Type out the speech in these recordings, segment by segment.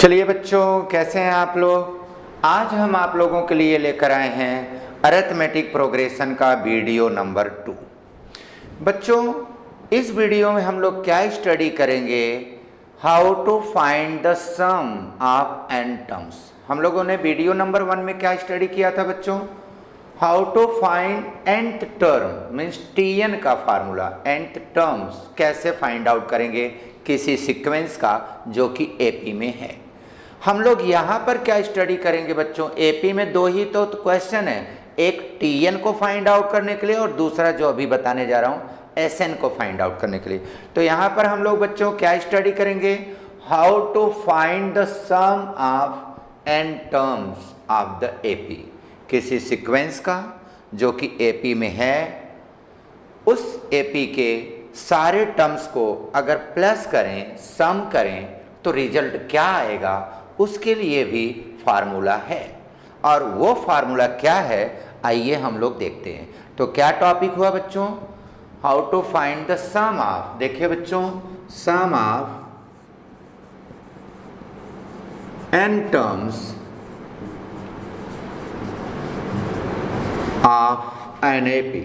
चलिए बच्चों, कैसे हैं आप लोग। आज हम आप लोगों के लिए लेकर आए हैं अरिथमेटिक प्रोग्रेशन का वीडियो नंबर 2। बच्चों, इस वीडियो में हम लोग क्या स्टडी करेंगे, how to find the sum of n terms. हम लोगों ने वीडियो नंबर 1 में क्या स्टडी किया था बच्चों, how to find nth term means tn का फार्मूला, nth टर्म्स कैसे फाइंड आउट करेंगे किसी सीक्वेंस का जो कि एपी में है। हम लोग यहाँ पर क्या स्टडी करेंगे बच्चों, एपी में दो ही तो क्वेश्चन है, एक टीएन को फाइंड आउट करने के लिए और दूसरा जो अभी बताने जा रहा हूँ एसएन को फाइंड आउट करने के लिए। तो यहाँ पर हम लोग बच्चों क्या स्टडी करेंगे, how to find the sum of n terms of the AP, किसी सीक्वेंस का जो कि एपी में है, उस एपी के सारे टर्म्स को अगर प्लस करें, सम करें तो रिजल्ट क्या आएगा, उसके लिए भी फार्मूला है। और वो फार्मूला क्या है आइए हम लोग देखते हैं। तो क्या टॉपिक हुआ बच्चों, how to find the sum of, देखिए बच्चों, sum of n terms of an AP,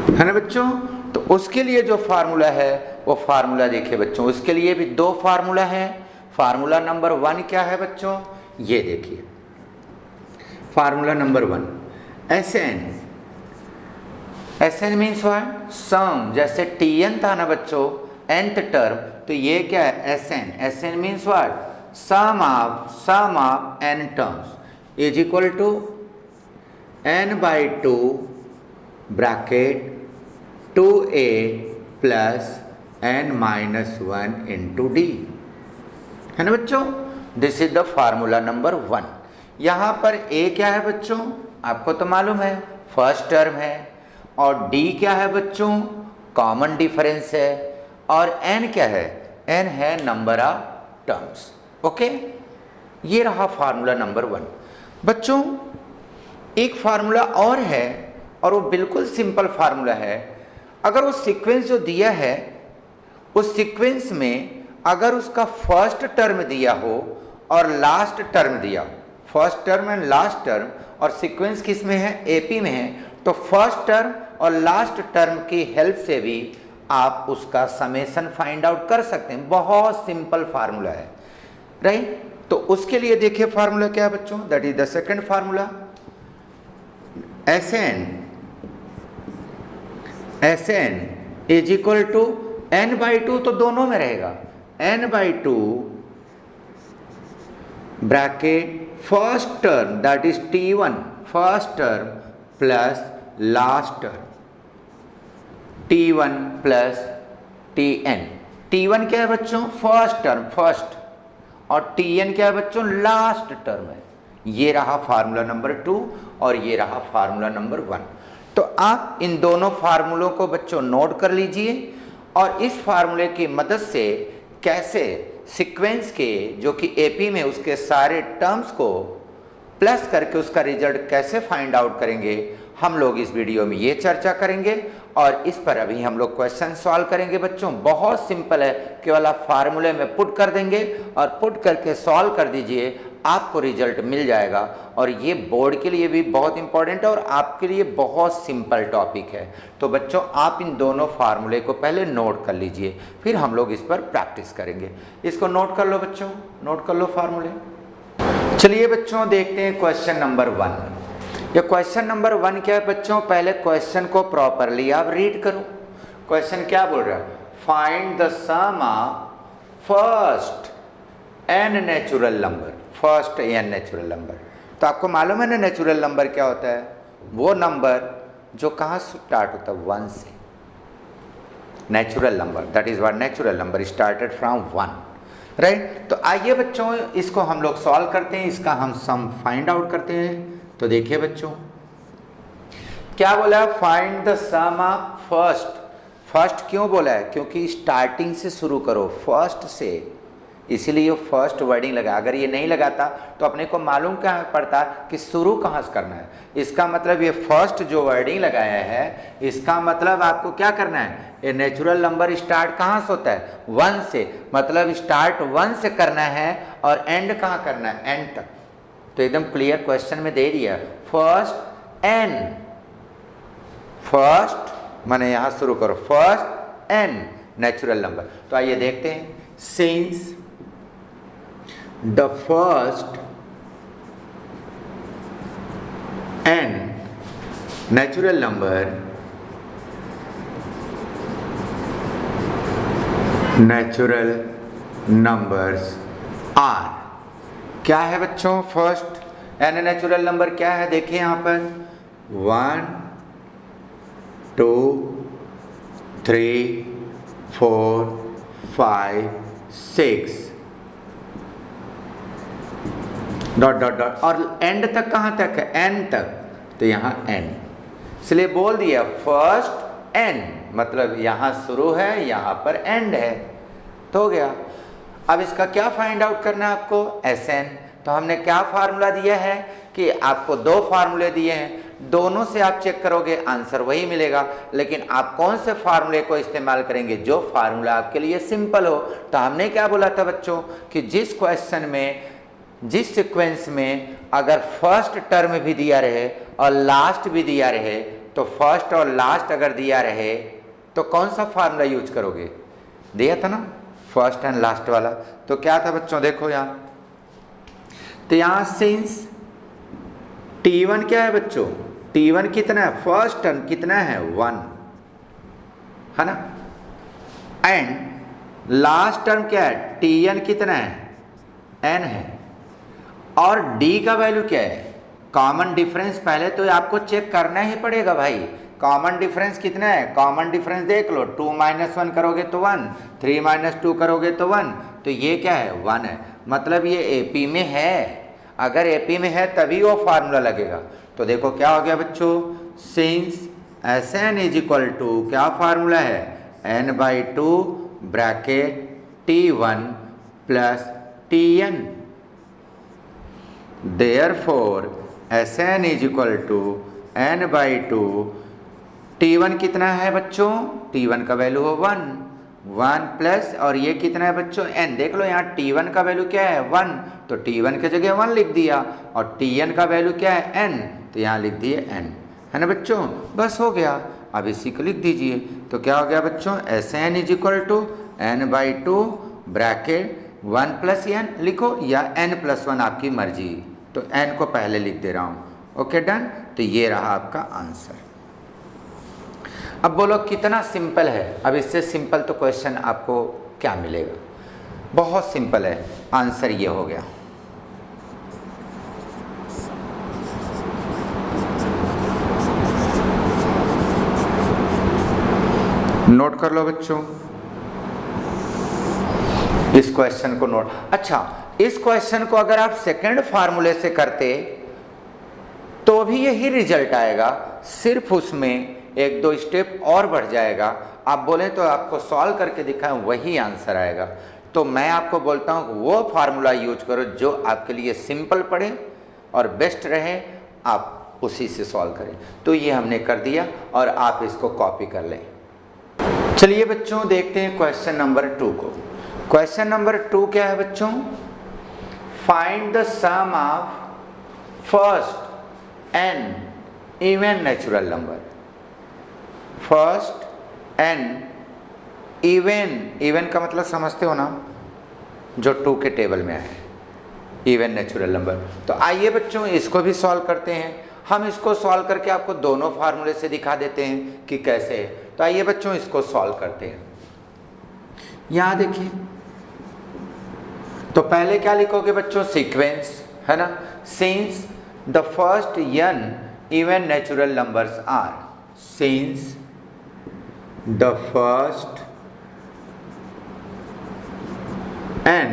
है ना बच्चों। तो उसके लिए जो फार्मूला है वो फार्मूला देखिए बच्चों, उसके लिए भी दो फार्मूला है। फार्मूला नंबर 1 क्या है बच्चों, ये देखिए formula number 1, Sn। Sn means what, sum. जैसे Tn था ना बच्चों nth टर्म, तो ये क्या है Sn। Sn means what, sum of n terms is equal to n/2 bracket 2a plus n-1 into d, है ना बच्चों। This is the formula number 1। यहाँ पर a क्या है बच्चों, आपको तो मालूम है फर्स्ट टर्म है, और d क्या है बच्चों, कॉमन डिफरेंस है, और n क्या है, n है नंबर ऑफ टर्म्स। ओके, ये रहा फार्मूला नंबर 1। बच्चों एक फार्मूला और है और वो बिल्कुल सिंपल फार्मूला है। अगर वो सीक्वेंस जो दिया है उस सीक्वेंस में अगर उसका फर्स्ट टर्म दिया हो और लास्ट टर्म दिया हो, first term and last term, और सीक्वेंस किस में है, एपी में है, तो फर्स्ट टर्म और लास्ट टर्म की हेल्प से भी आप उसका समेशन फाइंड आउट कर सकते हैं। बहुत सिंपल फार्मूला है, राइट। तो उसके लिए देखिए फार्मूला क्या है बच्चों, that is the second formula, Sn is equal to n/2, तो दोनों में रहेगा n/2 bracket first term that is T1, first term plus last term T1 plus Tn। T1 क्या है बच्चों, फर्स्ट टर्म, फर्स्ट, और Tn क्या है बच्चों, लास्ट टर्म है। ये रहा फार्मूला नंबर 2 और ये रहा फार्मूला नंबर 1। तो आप इन दोनों फार्मूलों को बच्चों नोट कर लीजिए और इस फार्मूले की मदद से कैसे सीक्वेंस के जो कि एपी में उसके सारे टर्म्स को प्लस करके उसका रिजल्ट कैसे फाइंड आउट करेंगे, हम लोग इस वीडियो में ये चर्चा करेंगे। और इस पर अभी हम लोग क्वेश्चन सॉल्व करेंगे बच्चों। बहुत सिंपल है, केवल आप फार्मूले में पुट कर देंगे और पुट करके सॉल्व कर दीजिए, आपको रिजल्ट मिल जाएगा। और ये बोर्ड के लिए भी बहुत इंपॉर्टेंट है और आपके लिए बहुत सिंपल टॉपिक है। तो बच्चों आप इन दोनों फार्मूले को पहले नोट कर लीजिए, फिर हम लोग इस पर प्रैक्टिस करेंगे। इसको नोट कर लो बच्चों, नोट कर लो फार्मूले। चलिए बच्चों देखते हैं क्वेश्चन नंबर 1। ये क्वेश्चन नंबर 1 क्या है बच्चों, पहले क्वेश्चन को प्रॉपरली आप रीड करो। क्वेश्चन क्या बोल रहा है, find the sum of first n natural number, first n natural number. तो आपको मालूम है ना नेचुरल नंबर क्या होता है, वो नंबर जो कहाँ स्टार्ट होता है, 1 से। Natural number that is what, natural number started from 1, right. तो आइए बच्चों इसको हम लोग सॉल्व करते हैं, इसका हम सम फाइंड आउट करते हैं। तो देखिए बच्चों क्या बोला है, find the sum of first. First क्यों बोला है, क्योंकि स्टार्टिंग से शुरू करो, फर्स्ट से इसीलिए ये फर्स्ट वर्डिंग लगा। अगर ये नहीं लगाता तो अपने को मालूम क्या पड़ता कि शुरू कहाँ से करना है। इसका मतलब ये फर्स्ट जो वर्डिंग लगाया है इसका मतलब आपको क्या करना है, ये नेचुरल नंबर स्टार्ट कहाँ से होता है, 1 से, मतलब स्टार्ट 1 से करना है और एंड कहाँ करना है, एंड तक। तो एकदम क्लियर क्वेश्चन में दे दिया फर्स्ट एन, फर्स्ट माने यहां शुरू करो, फर्स्ट एन नेचुरल नंबर। तो आइए देखते हैं, since the first n natural number, natural numbers are, क्या है बच्चों, फर्स्ट एन नेचुरल नंबर क्या है, देखिए यहां पर 1 2 3 4 5 6 डॉट डॉट डॉट, और एंड तक कहाँ तक है, एन तक, तो यहाँ एन, इसलिए बोल दिया फर्स्ट एन, मतलब यहाँ शुरू है, यहाँ पर एंड है, तो हो गया। अब इसका क्या फाइंड आउट करना है आपको, एस एन। तो हमने क्या फार्मूला दिया है कि आपको 2 फार्मूले दिए हैं, दोनों से आप चेक करोगे आंसर वही मिलेगा, लेकिन आप कौन से फार्मूले को इस्तेमाल करेंगे, जो फार्मूला आपके लिए सिंपल हो। तो हमने क्या बोला था बच्चों कि जिस क्वेश्चन में, जिस सीक्वेंस में अगर फर्स्ट टर्म भी दिया रहे और लास्ट भी दिया रहे, तो फर्स्ट और लास्ट अगर दिया रहे तो कौन सा फार्मूला यूज करोगे, दिया था ना फर्स्ट एंड लास्ट वाला। तो क्या था बच्चों, देखो यहाँ, तो यहाँ सिंस T1 क्या है बच्चों, T1 कितना है, फर्स्ट टर्म कितना है, 1 है ना, एंड लास्ट टर्म क्या है, Tn कितना है, n है, और D का वैल्यू क्या है, कॉमन डिफरेंस पहले तो आपको चेक करना ही पड़ेगा भाई, कॉमन डिफरेंस कितना है, कॉमन डिफरेंस देख लो, 2 - 1 करोगे तो 1, 3 - 2 करोगे तो 1, तो ये क्या है, 1 है, मतलब ये एपी में है, अगर एपी में है तभी वो फार्मूला लगेगा। तो देखो क्या हो गया बच्चों, since S n is equal to, क्या फार्मूला है, n/2 bracket T1 plus Tn, therefore S n is equal to n/2, T1 कितना है बच्चों, T1 का वैल्यू हो 1 प्लस, और ये कितना है बच्चों, n, देख लो यहाँ T1 का वैल्यू क्या है 1, तो T1 के जगह 1 लिख दिया, और Tn का वैल्यू क्या है n, तो यहाँ लिख दिए n, है ना बच्चों, बस हो गया। अब इसी को लिख दीजिए, तो क्या हो गया बच्चों, S n is equal to n/2 bracket 1 plus n लिखो, या n+1 आपकी मर्जी, तो n को पहले लिख दे रहा हूँ, ओके डन। तो ये रहा आपका आंसर। अब बोलो कितना सिंपल है, अब इससे सिंपल तो क्वेश्चन आपको क्या मिलेगा, बहुत सिंपल है, आंसर ये हो गया। नोट कर लो बच्चों इस क्वेश्चन को, नोट। अच्छा, इस क्वेश्चन को अगर आप सेकंड फार्मूले से करते तो भी यही रिजल्ट आएगा, सिर्फ उसमें 1-2 स्टेप और बढ़ जाएगा। आप बोले तो आपको सॉल्व करके दिखाएं, वही आंसर आएगा। तो मैं आपको बोलता हूँ वो फार्मूला यूज करो जो आपके लिए सिंपल पड़े और बेस्ट रहे, आप उसी से सॉल्व करें। तो ये हमने कर दिया और आप इसको कॉपी कर लें। चलिए बच्चों देखते हैं क्वेश्चन नंबर 2 को। क्वेश्चन नंबर 2 क्या है बच्चों, find the sum of first n even natural number, first n even का मतलब समझते हो ना, जो 2 के टेबल में है, इवन नेचुरल नंबर। तो आइए बच्चों इसको भी सॉल्व करते हैं। हम इसको सॉल्व करके आपको दोनों फार्मूले से दिखा देते हैं कि कैसे है। तो आइए बच्चों इसको सॉल्व करते हैं। यहाँ देखिए, तो पहले क्या लिखोगे बच्चों, सीक्वेंस, है ना, since the first n even natural numbers are, since the first n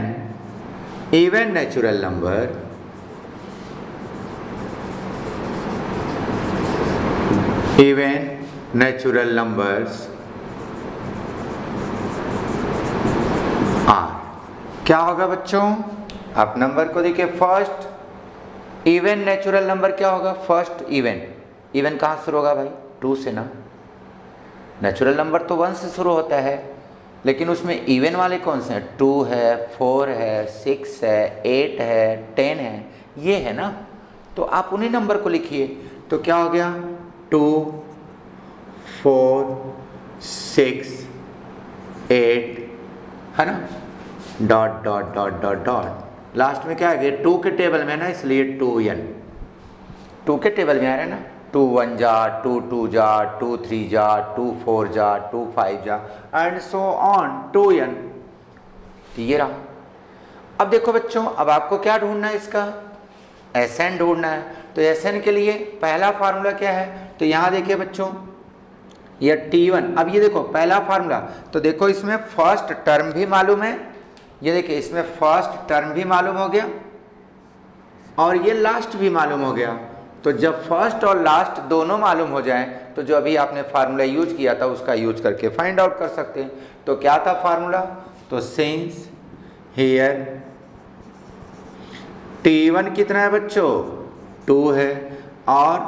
even natural number even natural numbers are, क्या होगा बच्चों, आप नंबर को देखिए, फर्स्ट इवन नेचुरल नंबर क्या होगा, फर्स्ट इवन, इवन कहाँ शुरू होगा भाई, 2 से ना। नेचुरल नंबर तो 1 से शुरू होता है, लेकिन उसमें इवन वाले कौन से हैं, 2 है, 4 है, 6 है, 8 है, 10 है, ये है ना। तो आप उन्हीं नंबर को लिखिए। तो क्या हो गया, 2, 4, 6, 8, है ना, dot dot dot dot dot, last में क्या आ गया, 2 के टेबल में ना, इसलिए 2n, 2 के टेबल में आ रहा है ना, 2 1 जा, 2 2 जा, 2 3 जा, 2 4 जा, 2 5 जा, एंड सो ऑन 2n। ये रहा। अब देखो बच्चों, अब आपको क्या ढूंढना है, इसका Sn ढूंढना है। तो Sn के लिए पहला फार्मूला क्या है, तो यहाँ देखिए बच्चों, ये T1। अब ये देखो पहला फार्मूला, तो देखो इसमें फर्स्ट टर्म भी मालूम है, ये देखिए इसमें फर्स्ट टर्म भी मालूम हो गया और ये लास्ट भी मालूम हो गया। तो जब फर्स्ट और लास्ट दोनों मालूम हो जाए, तो जो अभी आपने फार्मूला यूज किया था उसका यूज करके फाइंड आउट कर सकते हैं। तो क्या था फार्मूला, तो सिंस हियर T1 कितना है बच्चों, 2 है, और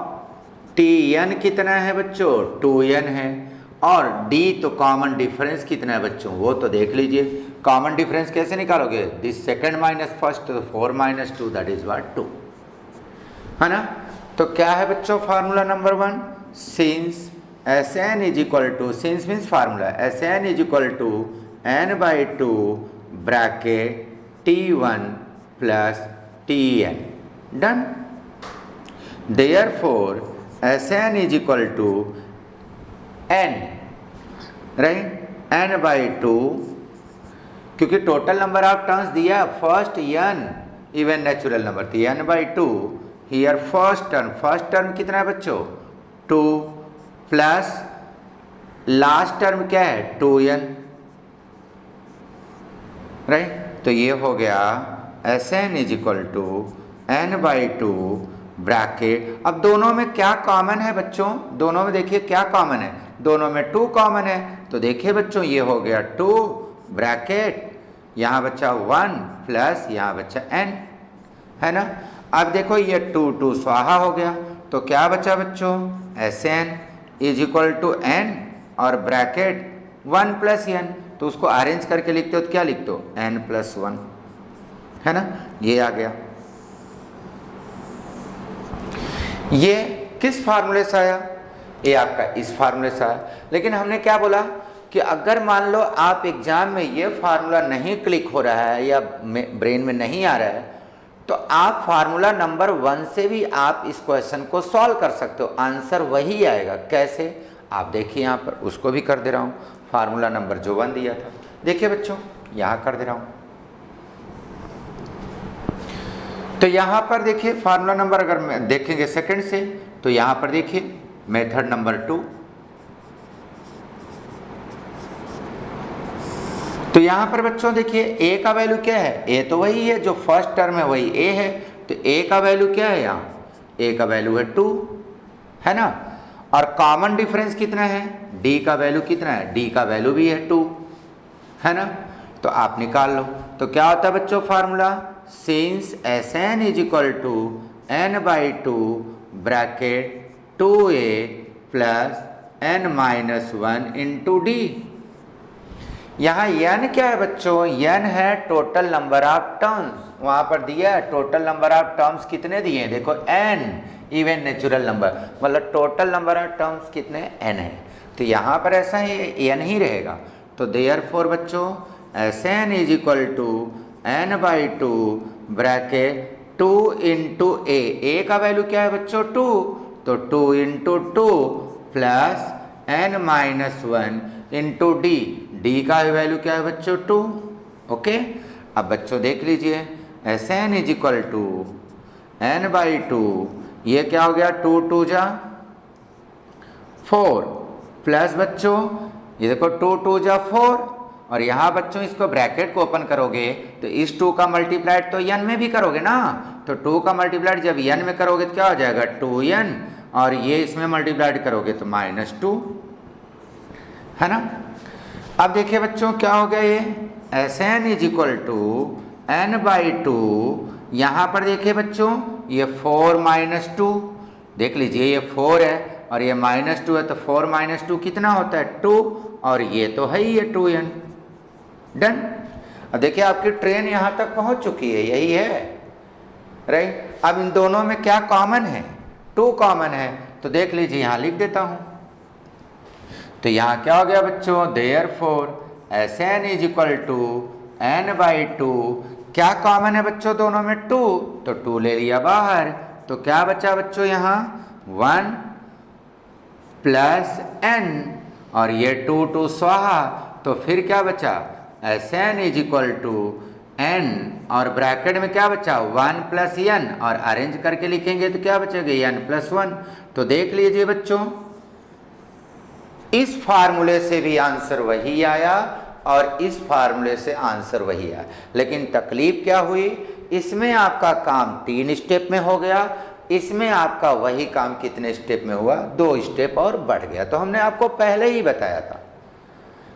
Tn कितना है बच्चों, 2n है, और D तो कॉमन डिफरेंस कितना है बच्चों, वो तो देख लीजिए। कॉमन डिफरेंस कैसे निकालोगे, दिस सेकंड माइनस फर्स्ट, तो 4 - 2 दैट इज व्हाट 2, है ना। तो क्या है बच्चों formula number 1, since Sn is equal to, since means formula, Sn is equal to n/2 bracket T1 plus Tn, done. Therefore Sn is equal to n, right, n/2, क्योंकि total number of terms दिया, first n even natural number, तो n/2 here first term कितना है बच्चों, 2 plus last term क्या है, 2n, right. तो ये हो गया Sn is equal to n/2 bracket. अब दोनों में क्या कॉमन है बच्चों, दोनों में देखिए क्या कॉमन है, दोनों में 2 कॉमन है। तो देखिए बच्चों ये हो गया 2 ब्रैकेट, यहाँ बच्चा 1 प्लस यहाँ बच्चा n, है ना। अब देखो ये 2 2 स्वाहा हो गया, तो क्या बचा बच्चों, Sn is equal to n और ब्रैकेट 1 प्लस n, तो उसको अरेंज करके लिखते हो तो क्या लिखते हो, n + 1, है ना। ये आ गया। ये किस फार्मूले से आया, ये आपका इस फार्मूले से आया। लेकिन हमने क्या बोला कि अगर मान लो आप एग्जाम में ये फार्मूला नहीं क्लिक हो रहा है या ब्रेन में नहीं आ रहा है, तो आप फार्मूला नंबर 1 से भी आप इस क्वेश्चन को सॉल्व कर सकते हो, आंसर वही आएगा। कैसे, आप देखिए यहाँ पर, उसको भी कर दे रहा हूँ, फार्मूला नंबर जो 1 दिया था, देखिए बच्चों यहाँ कर दे रहा हूँ। तो यहाँ पर देखिए फार्मूला नंबर अगर देखेंगे सेकंड से, तो यहाँ पर देखिए मेथड नंबर 2, तो यहाँ पर बच्चों देखिए a का वैल्यू क्या है, a तो वही है जो फर्स्ट टर्म है वही a है, तो a का वैल्यू क्या है, यहाँ a का वैल्यू है 2, है ना। और कॉमन डिफरेंस कितना है, d का वैल्यू कितना है, d का वैल्यू भी है 2, है ना। तो आप निकाल लो। तो क्या होता है बच्चों formula, since Sn is equal to n/2 bracket 2a plus n-1 into d। यहाँ n क्या है बच्चों, n है टोटल नंबर ऑफ टर्म्स, वहाँ पर दिया है टोटल नंबर ऑफ टर्म्स कितने दिए हैं, देखो n इवन नेचुरल नंबर, मतलब टोटल नंबर ऑफ टर्म्स कितने n है। तो यहाँ पर ऐसा ही n ही रहेगा। तो देयरफॉर बच्चों Sn is equal to n/2 bracket 2 into a का वैल्यू क्या है बच्चों 2, तो 2 into 2 plus n-1 into d का वैल्यू क्या है बच्चों 2, ओके। अब बच्चों देख लीजिए Sn is equal to n/2, ये क्या हो गया 2 2 जा 4 प्लस बच्चों ये देखो 2 2 जा 4, और यहाँ बच्चों इसको ब्रैकेट को ओपन करोगे तो इस 2 का मल्टीप्लाइड तो n में भी करोगे ना, तो 2 का मल्टीप्लाइड जब n में करोगे तो क्या हो जाएगा 2n, और ये इसमें मल्टीप्लाइड करोगे तो -2, है ना। अब देखिए बच्चों क्या हो गया, ये S n is equal to n by two. यहाँ पर देखिए बच्चों ये 4 माइनस 2, देख लीजिए ये 4 है और ये -2 है, तो 4 माइनस 2 कितना होता है 2, और ये तो है ही है 2n। डन। अब देखिए आपकी ट्रेन यहाँ तक पहुँच चुकी है, यही है राइट। अब इन दोनों में क्या कॉमन है, 2 कॉमन है, तो देख लीजिए यहाँ लिख देता हूँ। तो यहाँ क्या हो गया बच्चों, therefore S n is equal to n by two. क्या कॉमन है बच्चों दोनों में, 2, तो 2 ले लिया बाहर, तो क्या बचा बच्चों यहाँ 1 प्लस n, और ये 2 2 स्वाहा, तो फिर क्या बचा S n is equal to n, और ब्रैकेट में क्या बचा 1 प्लस n, और अरेंज करके लिखेंगे तो क्या बचेगा n प्लस 1। तो देख लीजिए बच्चों इस फार्मूले से भी आंसर वही आया और इस फार्मूले से आंसर वही आया, लेकिन तकलीफ क्या हुई, इसमें आपका काम 3 स्टेप में हो गया, इसमें आपका वही काम कितने स्टेप में हुआ, 2 स्टेप और बढ़ गया। तो हमने आपको पहले ही बताया था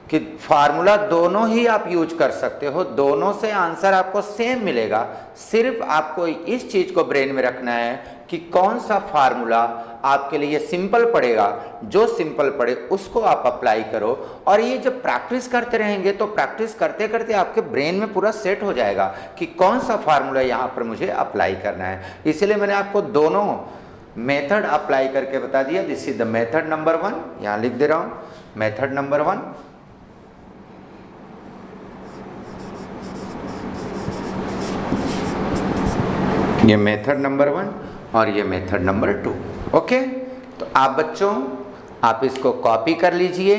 कि फार्मूला दोनों ही आप यूज कर सकते हो, दोनों से आंसर आपको सेम मिलेगा। सिर्फ आपको इस चीज को ब्रेन में रखना है कि कौन सा फार्मूला आपके लिए सिंपल पड़ेगा, जो सिंपल पड़े उसको आप अप्लाई करो। और ये जब प्रैक्टिस करते रहेंगे तो प्रैक्टिस करते करते आपके ब्रेन में पूरा सेट हो जाएगा कि कौन सा फार्मूला यहाँ पर मुझे अप्लाई करना है। इसलिए मैंने आपको दोनों मेथड अप्लाई करके बता दिया। This is the method number 1, यहाँ लिख दे रहा हूँ मेथड नंबर 1। ये मेथड नंबर 1 और ये मेथड नंबर 2। ओके, तो आप बच्चों आप इसको कॉपी कर लीजिए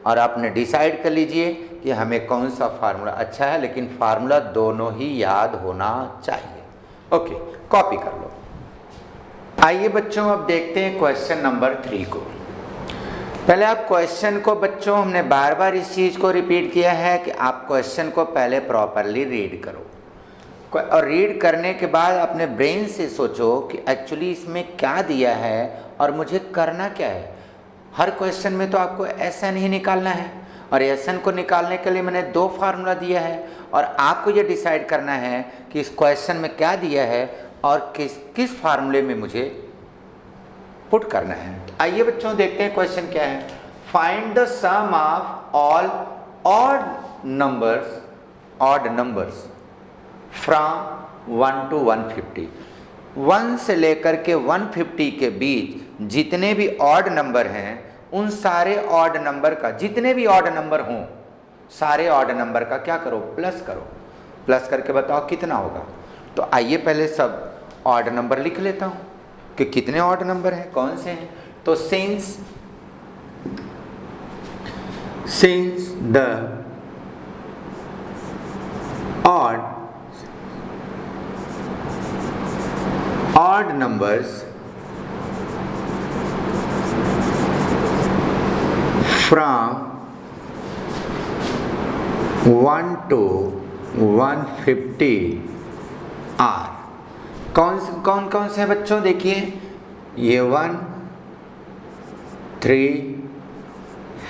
और आपने डिसाइड कर लीजिए कि हमें कौन सा फार्मूला अच्छा है, लेकिन फार्मूला दोनों ही याद होना चाहिए। ओके, कॉपी कर लो। आइए बच्चों अब देखते हैं क्वेश्चन नंबर 3 को। पहले आप क्वेश्चन को बच्चों, हमने बार बार इस चीज़ को रिपीट किया है कि आप क्वेश्चन को पहले प्रॉपरली रीड करो, और रीड करने के बाद अपने ब्रेन से सोचो कि एक्चुअली इसमें क्या दिया है और मुझे करना क्या है। हर क्वेश्चन में तो आपको एसएन ही निकालना है, और एसएन को निकालने के लिए मैंने 2 फार्मूला दिया है, और आपको ये डिसाइड करना है कि इस क्वेश्चन में क्या दिया है और किस फार्मूले में मुझे पुट करना है। आइए बच्चों देखते हैं क्वेश्चन क्या है। Find the sum of all odd numbers from 1 to 150। 1 से लेकर के 150 के बीच जितने भी ऑड नंबर हैं, उन सारे ऑड नंबर का, जितने भी ऑड नंबर हों सारे ऑड नंबर का क्या करो, प्लस करो। प्लस करके बताओ कितना होगा। तो आइए पहले सब ऑड नंबर लिख लेता हूँ कि कितने ऑड नंबर हैं, कौन से हैं। तो since the odd numbers from 1 to 150 are कौन से हैं बच्चों, देखिए ये 1 3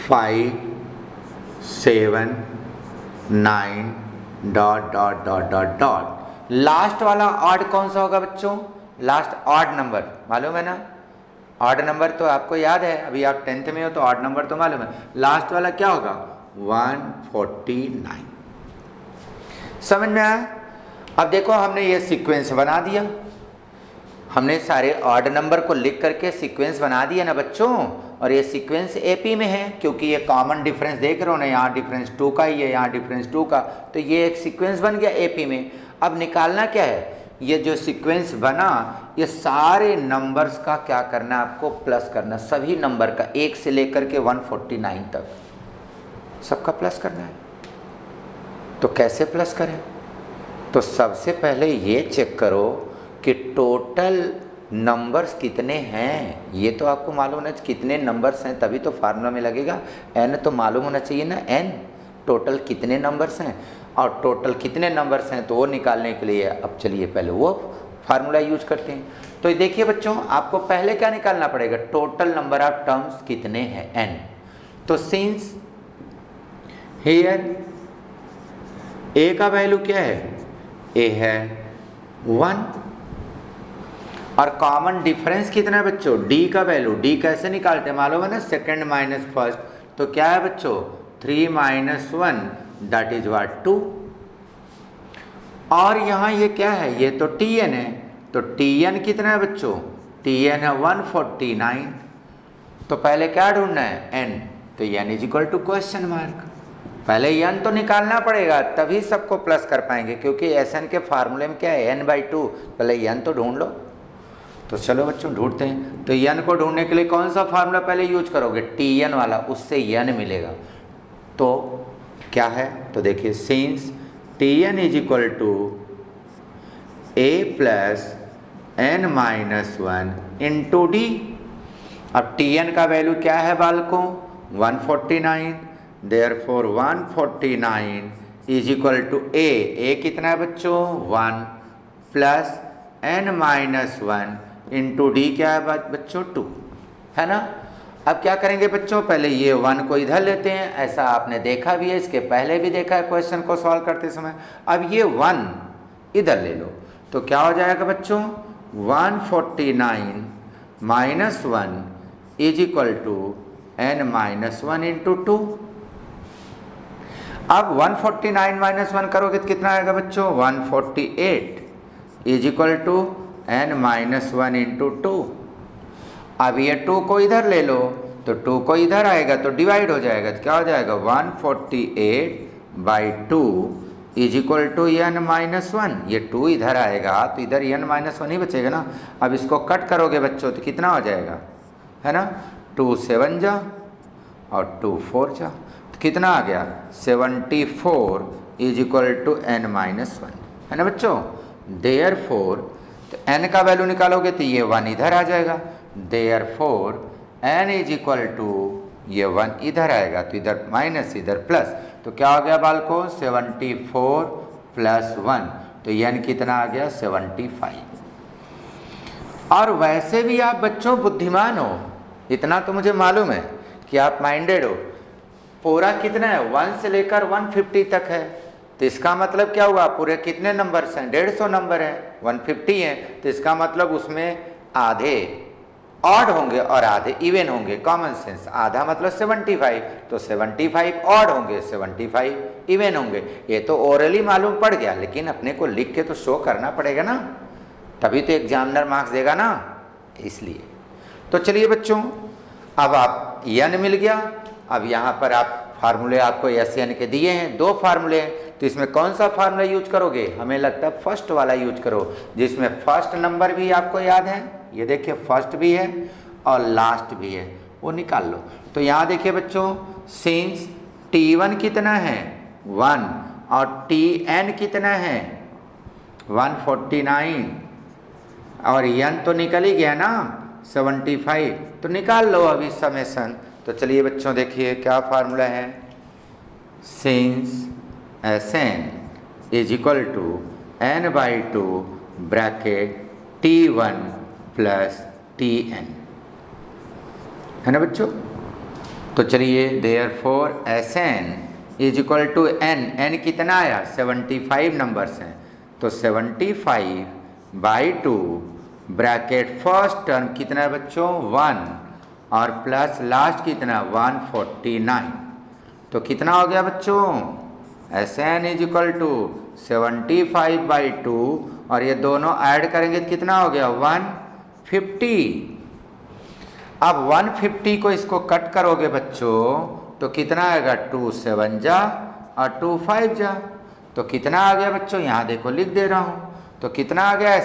5 7 9 ... लास्ट वाला ऑड कौन सा होगा बच्चों, लास्ट ऑड नंबर मालूम है ना। ऑड नंबर तो आपको याद है, अभी आप 10th में हो तो ऑड नंबर तो मालूम है। लास्ट वाला क्या होगा 149। समझ में आया। अब देखो हमने ये सीक्वेंस बना दिया, हमने सारे ऑड नंबर को लिख करके सीक्वेंस बना दिया ना बच्चों। और ये सीक्वेंस एपी में है क्योंकि ये कॉमन डिफरेंस देख रहे हो ना, यहाँ डिफरेंस 2 का ही है, यहाँ डिफरेंस 2 का, तो ये एक सीक्वेंस बन गया एपी में। अब निकालना क्या है, ये जो सीक्वेंस बना ये सारे नंबर्स का क्या करना है आपको, प्लस करना। सभी नंबर का 1 से लेकर के 149 तक सबका प्लस करना है। तो कैसे प्लस करें, तो सबसे पहले ये चेक करो कि टोटल नंबर्स कितने हैं। ये तो आपको मालूम होना चाहिए कितने नंबर्स हैं, तभी तो फार्मूला में लगेगा। n तो मालूम होना चाहिए ना, n टोटल कितने नंबर्स हैं, और टोटल कितने नंबर्स हैं तो वो निकालने के लिए अब चलिए पहले वो फार्मूला यूज करते हैं। तो देखिए बच्चों आपको पहले क्या निकालना पड़ेगा, टोटल नंबर ऑफ टर्म्स कितने हैं n। तो सिंस हियर ए का वैल्यू क्या है, ए है 1 और कॉमन डिफरेंस कितना है बच्चों, डी का वैल्यू, डी कैसे निकालते हैं मालूम है ना, सेकंड माइनस फर्स्ट, तो क्या है बच्चों 3 माइनस 1 दैट इज व्हाट 2। और यहाँ ये क्या है, ये तो Tn है, तो Tn कितना है बच्चों, Tn है 149। तो पहले क्या ढूंढना है n, तो n is equal to question mark, पहले n तो निकालना पड़ेगा तभी सबको प्लस कर पाएंगे, क्योंकि Sn के फार्मूले में क्या है n/2, पहले n तो ढूंढ लो। तो चलो बच्चों ढूंढते हैं। तो n को ढूंढने के लिए कौन सा फार्मूला पहले यूज करोगे, Tn वाला, उससे n मिलेगा। तो क्या है, तो देखिए since Tn is equal to a plus n minus 1 into D. अब Tn का वैल्यू क्या है बालकों, 149, therefore 149 is equal to a कितना है बच्चों 1 plus n minus 1 into d क्या है बच्चों 2, है ना। अब क्या करेंगे बच्चों, पहले ये 1 को इधर लेते हैं, ऐसा आपने देखा भी है, इसके पहले भी देखा है क्वेश्चन को सॉल्व करते समय। अब ये 1 इधर ले लो, तो क्या हो जाएगा बच्चों 149 minus 1 is equal to n minus 1 into 2। अब 149 माइनस 1 करोगे तो कितना आएगा बच्चों 148 is equal to n minus 1 into 2। अब ये 2 को इधर ले लो, तो 2 को इधर आएगा तो डिवाइड हो जाएगा, तो क्या हो जाएगा 148/2 is equal to n minus 1। ये 2 इधर आएगा तो इधर n माइनस 1 ही बचेगा ना। अब इसको कट करोगे बच्चों तो कितना हो जाएगा, है ना, 2 7 जा और 2 4 जा, तो कितना आ गया 74 is equal to n minus 1, है ना बच्चों। देयरफॉर तो n का वैल्यू निकालोगे तो ये 1 इधर आ जाएगा, therefore n is equal to ये 1 इधर आएगा तो इधर माइनस इधर प्लस, तो क्या हो गया बालको 74 प्लस 1, तो n कितना आ गया 75। और वैसे भी आप बच्चों बुद्धिमान हो, इतना तो मुझे मालूम है कि आप माइंडेड हो। पूरा कितना है 1 से लेकर 150 तक है, तो इसका मतलब क्या हुआ, पूरे कितने नंबर्स हैं 150 नंबर हैं, 150 हैं, तो इसका मतलब उसमें आधे ऑड होंगे और आधे इवन होंगे। कॉमन सेंस, आधा मतलब 75, तो 75 ऑड होंगे 75 इवन होंगे। ये तो ओरली मालूम पड़ गया, लेकिन अपने को लिख के तो शो करना पड़ेगा ना, तभी तो एग्जामिनर मार्क्स देगा ना, इसलिए। तो चलिए बच्चों, अब आप n मिल गया। अब यहाँ पर आप फार्मूले आपको Sn के दिए हैं, 2 फार्मूले हैं, तो इसमें कौन सा फार्मूला यूज करोगे, हमें लगता है फर्स्ट वाला यूज करो, जिसमें फर्स्ट नंबर भी आपको याद है, ये देखिए फर्स्ट भी है और लास्ट भी है, वो निकाल लो। तो यहाँ देखिए बच्चों, सिंस T1 कितना है 1 और Tn कितना है 149 और n तो निकल ही गया ना 75, तो निकाल लो अभी समेसन। तो चलिए बच्चों देखिए क्या फार्मूला है, since Sn is equal to n/2 bracket T1 plus Tn, है ना बच्चों। तो चलिए therefore Sn is equal to n कितना आया 75 नंबर्स हैं, तो 75/2 ब्रैकेट फर्स्ट टर्म कितना है बच्चों 1 और प्लस लास्ट कितना 149, तो कितना हो गया बच्चों Sn इज इक्वल टू 75/2 और ये दोनों ऐड करेंगे तो कितना हो गया 150। अब 150 को इसको कट करोगे बच्चों तो कितना आएगा 2 7 जा और 2 5 जा, तो कितना आ गया बच्चों, यहाँ देखो लिख दे रहा हूँ, तो कितना आ गया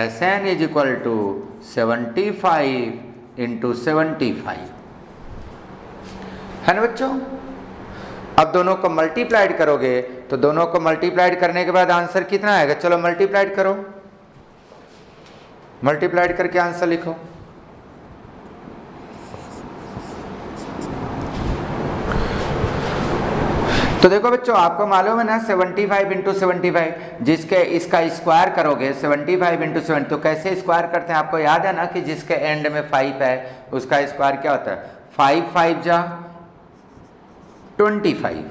Sn is equal to 75 into 75, है ना बच्चों। अब दोनों को मल्टीप्लाइड करोगे तो दोनों को मल्टीप्लाइड करने के बाद आंसर कितना आएगा, चलो मल्टीप्लाइड करो, मल्टीप्लाइड करके आंसर लिखो। तो देखो बच्चों, आपको मालूम है ना 75 इंटू 75, जिसके इसका स्क्वायर करोगे 75 इंटू 7, तो कैसे स्क्वायर करते हैं आपको याद है ना, कि जिसके एंड में 5 है उसका स्क्वायर क्या होता है 5 5 जा 25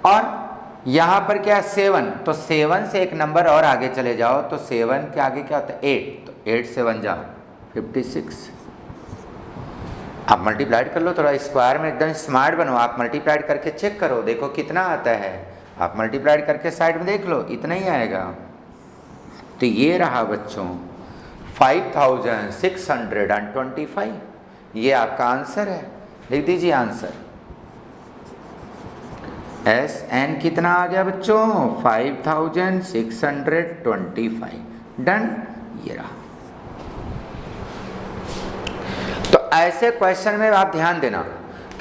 और यहाँ पर क्या है 7, तो 7 से एक नंबर और आगे चले जाओ तो 7 के आगे क्या होता है 8, तो 8 से 1 जा 56। आप मल्टीप्लाइड कर लो, थोड़ा स्क्वायर में एकदम स्मार्ट बनो, आप मल्टीप्लाइड करके चेक करो, देखो कितना आता है, आप मल्टीप्लाइड करके साइड में देख लो, इतना ही आएगा। तो ये रहा बच्चों 5625, ये आपका आंसर है। लिख दीजिए आंसर, एस एन कितना आ गया बच्चों 5625। डन, ये रहा। तो ऐसे क्वेश्चन में आप ध्यान देना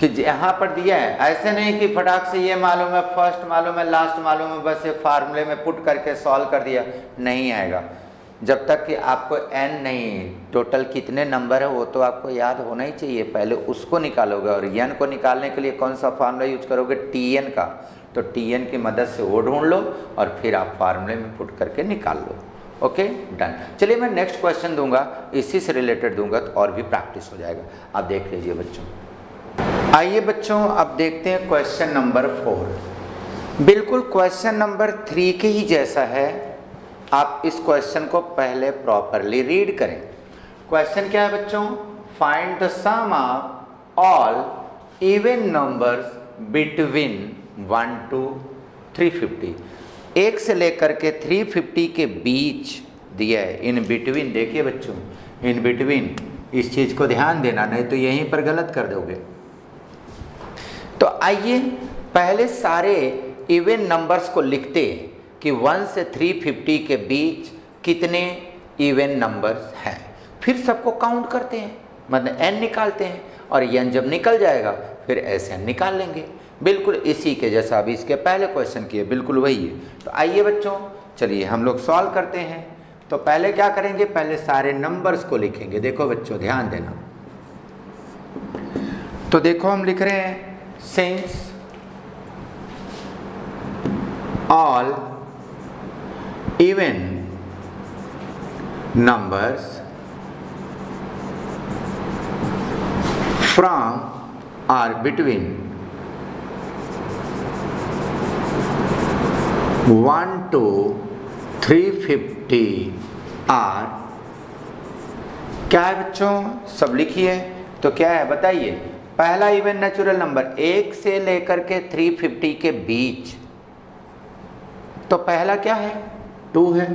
कि यहाँ पर दिया है, ऐसे नहीं कि फटाक से ये मालूम है, फर्स्ट मालूम है, लास्ट मालूम है, बस ये फार्मूले में पुट करके सॉल्व कर दिया, नहीं आएगा। जब तक कि आपको एन नहीं, टोटल कितने नंबर है वो तो आपको याद होना ही चाहिए, पहले उसको निकालोगे। और एन को निकालने के लिए कौन सा फार्मूला यूज करोगे, टी एन का, तो टी एन की मदद से वो ढूंढ लो और फिर आप फार्मूले में पुट करके निकाल लो। Okay, done. चलिए मैं नेक्स्ट क्वेश्चन दूंगा, इसी से रिलेटेड दूंगा तो और भी प्रैक्टिस हो जाएगा। आप देख लीजिए बच्चों। आइए बच्चों अब देखते हैं क्वेश्चन नंबर 4। बिल्कुल क्वेश्चन नंबर 3 के ही जैसा है, आप इस क्वेश्चन को पहले प्रॉपरली रीड करें। क्वेश्चन क्या है बच्चों, find the sum of all even numbers between 1 to 350। 1 से लेकर के 350 के बीच दिया है। इन बिटवीन, देखिए बच्चों इन बिटवीन, इस चीज़ को ध्यान देना, नहीं तो यहीं पर गलत कर दोगे। तो आइए पहले सारे इवन नंबर्स को लिखते हैं कि 1 से 350 के बीच कितने इवन नंबर्स हैं, फिर सबको काउंट करते हैं, मतलब n निकालते हैं, और n जब निकल जाएगा फिर SN निकाल लेंगे। बिल्कुल इसी के जैसा अभी इसके पहले क्वेश्चन किए, बिल्कुल वही है। तो आइए बच्चों चलिए हम लोग सॉल्व करते हैं। तो पहले क्या करेंगे, पहले सारे नंबर्स को लिखेंगे। देखो बच्चों ध्यान देना, तो देखो हम लिख रहे हैं since all even numbers from or between 1 to 350 are, क्या है बच्चों, सब लिखिए। तो क्या है बताइए, पहला इवन नेचुरल नंबर 1 से लेकर के 350 के बीच, तो पहला क्या है 2 है,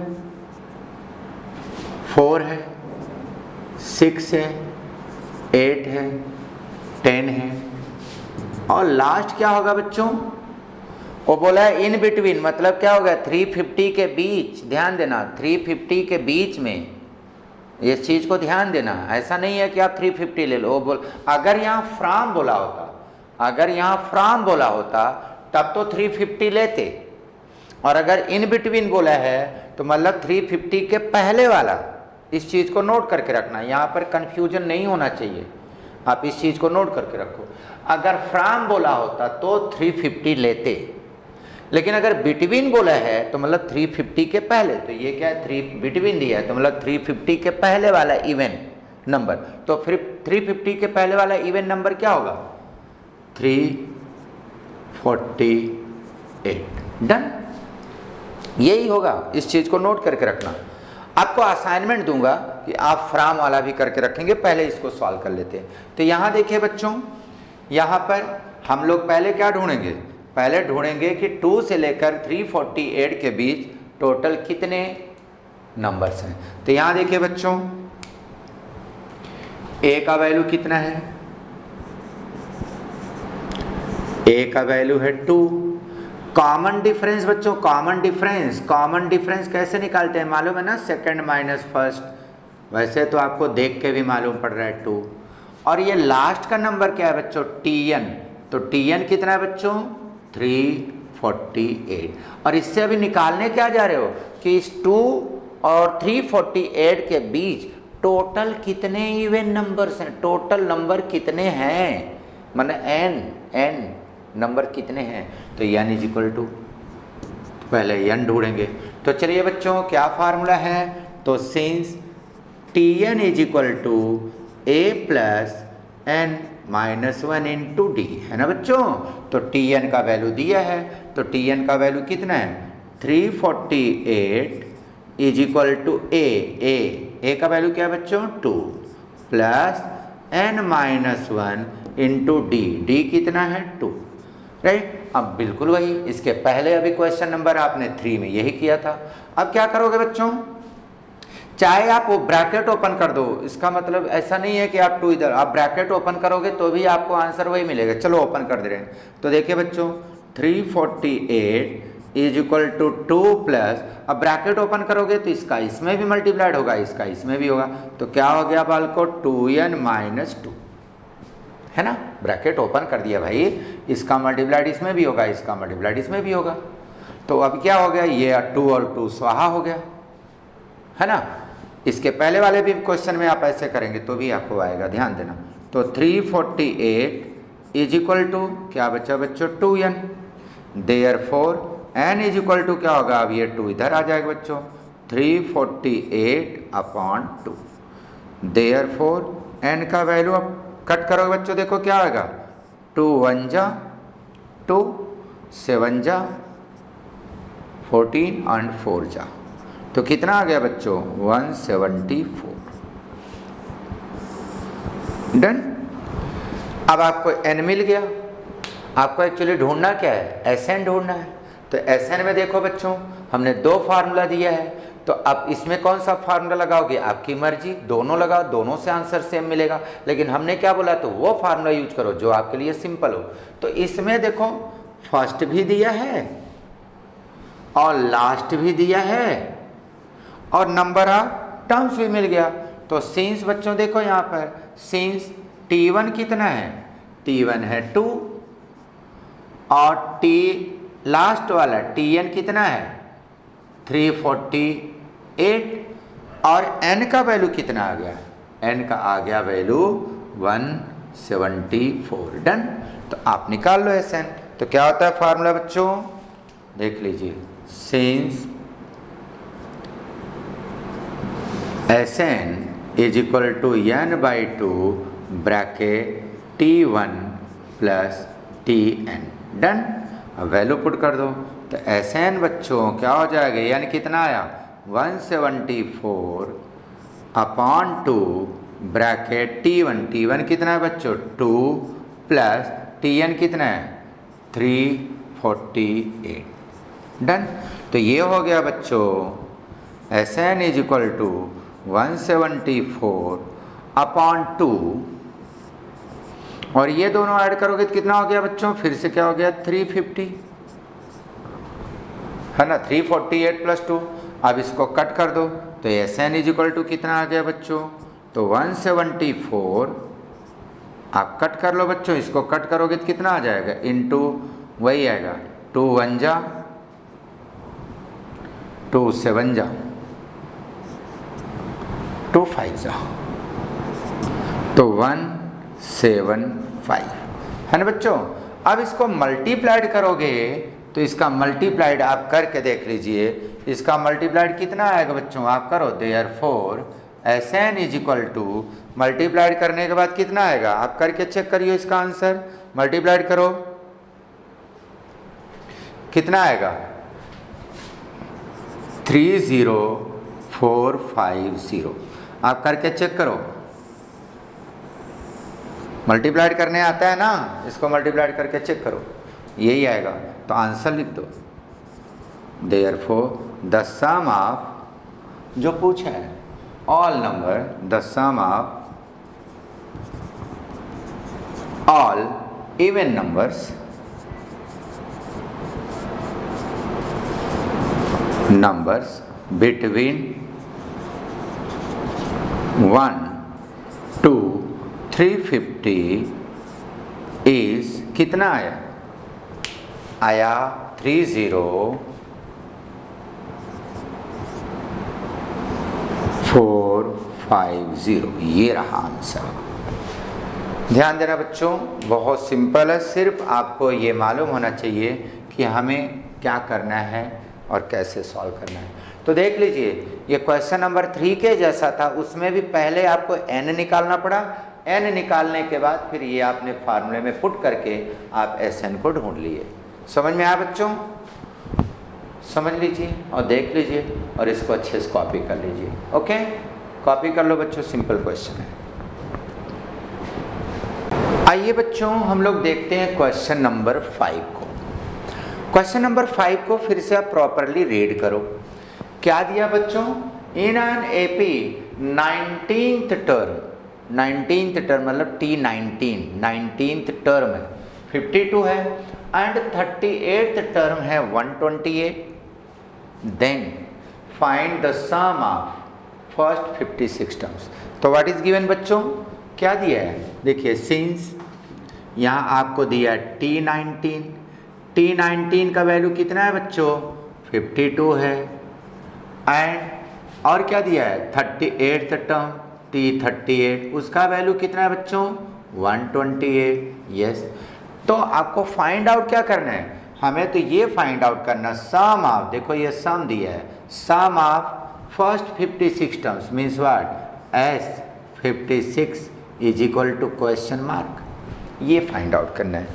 4 है, 6 है, 8 है, 10 है, और लास्ट क्या होगा बच्चों, वो बोला है इन बिटवीन, मतलब क्या होगा 350 के बीच। ध्यान देना 350 के बीच में, इस चीज़ को ध्यान देना। ऐसा नहीं है कि आप 350 ले लो, वो बोल, अगर यहाँ फ्रॉम बोला होता, अगर यहाँ फ्रॉम बोला होता तब तो 350 लेते, और अगर इन बिटवीन बोला है तो मतलब 350 के पहले वाला। इस चीज़ को नोट करके रखना, यहाँ पर कन्फ्यूजन नहीं होना चाहिए, आप इस चीज़ को नोट करके रखो। अगर फ्रॉम बोला होता तो 350 लेते, लेकिन अगर बिटवीन बोला है तो मतलब 350 के पहले, तो ये क्या है 3 बिटवीन दिया है तो मतलब 350 के पहले वाला इवन नंबर। तो फिर 350 के पहले वाला इवन नंबर क्या होगा 348। डन, यही होगा, इस चीज़ को नोट करके रखना। आपको असाइनमेंट दूंगा कि आप फ्रॉम वाला भी करके रखेंगे, पहले इसको सॉल्व कर लेते हैं। तो यहाँ देखिए बच्चों, यहाँ पर हम लोग पहले क्या ढूंढेंगे, पहले ढूंढेंगे कि 2 से लेकर 348 के बीच टोटल कितने नंबर्स हैं। तो यहाँ देखिए बच्चों, ए का वैल्यू कितना है, ए का वैल्यू है 2। कॉमन डिफरेंस बच्चों, कॉमन डिफरेंस कैसे निकालते हैं मालूम है ना, सेकंड माइनस फर्स्ट। वैसे तो आपको देख के भी मालूम पड़ रहा है 2। और ये लास्ट का नंबर क्या है बच्चों TN, तो TN कितना है बच्चों 348। और इससे अभी निकालने क्या जा रहे हो कि इस 2 और 348 के बीच टोटल कितने इवन नंबर्स हैं, टोटल नंबर कितने हैं, माने n नंबर कितने हैं। तो n इज इक्वल टू, पहले n ढूंढेंगे। तो चलिए बच्चों क्या फार्मूला है, तो since Tn is equal to a plus n -1 into d, है ना बच्चों। तो टी एन का वैल्यू दिया है, तो टी एन का वैल्यू कितना है 348 इज इक्वल टू ए का वैल्यू क्या है बच्चों 2 प्लस n-1 इंटू डी कितना है 2, राइट। अब बिल्कुल वही, इसके पहले अभी क्वेश्चन नंबर आपने 3 में यही किया था। अब क्या करोगे बच्चों, चाहे आप वो ब्रैकेट ओपन कर दो, इसका मतलब ऐसा नहीं है कि आप 2 इधर, आप ब्रैकेट ओपन करोगे तो भी आपको आंसर वही मिलेगा। चलो ओपन कर दे रहे हैं, तो देखिए बच्चों 348 इज इक्वल टू 2 प्लस, अब ब्रैकेट ओपन करोगे तो इसका इसमें भी मल्टीप्लाइड होगा, इसका इसमें भी होगा, तो क्या हो गया बालको 2n-2, है ना। ब्रैकेट ओपन कर दिया भाई, इसका मल्टीप्लाइड इसमें भी होगा, इसका मल्टीप्लाइड इसमें भी होगा, तो अब क्या हो गया, ये 2 और 2 स्वाहा हो गया, है ना। इसके पहले वाले भी क्वेश्चन में आप ऐसे करेंगे तो भी आपको आएगा, ध्यान देना। तो 348 इज इक्वल टू क्या बच्चा बच्चों 2n, therefore n is equal to क्या होगा, अब ये 2 इधर आ जाएगा बच्चों 348/2, देयरफॉर n का वैल्यू अब कट करोगे बच्चों, देखो क्या होगा 2 1 जा 2 7 जा 14 और 4 जा, तो कितना आ गया बच्चों 174, डन। अब आपको n मिल गया, आपको एक्चुअली ढूंढना क्या है, Sn ढूंढना है। तो Sn में देखो बच्चों हमने 2 फार्मूला दिया है, तो अब इसमें कौन सा फार्मूला लगाओगे, आपकी मर्जी, दोनों लगाओ, दोनों से आंसर सेम मिलेगा, लेकिन हमने क्या बोला, तो वो फार्मूला यूज करो जो आपके लिए सिंपल हो। तो इसमें देखो फर्स्ट भी दिया है और लास्ट भी दिया है और नंबर ऑफ टर्म्स भी मिल गया। तो सिंस बच्चों देखो यहाँ पर सिंस T1 कितना है, T1 है 2 और T लास्ट वाला Tn कितना है 348 और n का वैल्यू कितना आ गया, n का आ गया वैल्यू 174, डन। तो आप निकाल लो Sn। तो क्या होता है फार्मूला बच्चों, देख लीजिए, since Sn is equal to n/2 bracket T1 plus Tn, done. अब वैल्यू पुट कर दो, तो Sn बच्चों क्या हो जाएगा, यानी कितना आया 174/2 ब्रैकेट T1 कितना है बच्चों 2 प्लस Tn कितना है 348, डन। तो ये हो गया बच्चों Sn इज इक्वल टू 174/2 और ये दोनों ऐड करोगे तो कितना हो गया बच्चों, फिर से क्या हो गया 350, है ना, 348 प्लस 2। अब इसको कट कर दो, तो Sn इज इक्वल टू कितना आ गया बच्चों, तो 174, आप कट कर लो बच्चों, इसको कट करोगे तो कितना आ जाएगा, इनटू वही आएगा 2 1 जा 2 7 जा 2 5 जा, तो 175, है ना बच्चों। अब इसको मल्टीप्लाइड करोगे तो इसका मल्टीप्लाइड आप करके देख लीजिए, इसका मल्टीप्लाइड कितना आएगा बच्चों, आप करो, therefore Sn is equal to, multiplied करने के बाद कितना आएगा, आप करके चेक करिए इसका आंसर, मल्टीप्लाइड करो कितना आएगा 30450, आप करके चेक करो, मल्टीप्लाइड करने आता है ना, इसको मल्टीप्लाइड करके चेक करो, यही आएगा। तो आंसर लिख दो, देयरफॉर द सम ऑफ, जो पूछा है all number, the sum of all even numbers between 1 to 350 is कितना आया 30450, ये रहा आंसर। ध्यान देना बच्चों, बहुत सिंपल है, सिर्फ आपको ये मालूम होना चाहिए कि हमें क्या करना है और कैसे सॉल्व करना है। तो देख लीजिए, ये क्वेश्चन नंबर 3 के जैसा था, उसमें भी पहले आपको n निकालना पड़ा, n निकालने के बाद फिर ये आपने फार्मूले में पुट करके आप Sn को ढूंढ लिए। समझ में आया बच्चों? समझ लीजिए और देख लीजिए और इसको अच्छे से कॉपी कर लीजिए। ओके, कॉपी कर लो बच्चों, सिंपल क्वेश्चन है। आइए बच्चों हम लोग देखते हैं क्वेश्चन नंबर 5 को। क्वेश्चन नंबर 5 को फिर से आप प्रॉपरली रीड करो। क्या दिया बच्चों? इन an AP 19th term, 19th term मतलब T19, 19th टर्म है 52 है एंड 38th टर्म है 128, then find the sum of first 56 terms. तो व्हाट इज गिवन बच्चों? क्या दिया है? देखिए सिंस यहाँ आपको दिया है T19, T19 का वैल्यू कितना है बच्चों? 52 है एंड और क्या दिया है? 38th टर्म T38, उसका वैल्यू कितना है बच्चों? 128। यस, तो आपको फाइंड आउट क्या करना है? हमें तो ये फाइंड आउट करना सम ऑफ, देखो ये सम दिया है, sum of first 56 terms means what? S 56 is equal to question mark, ये फाइंड आउट करना है।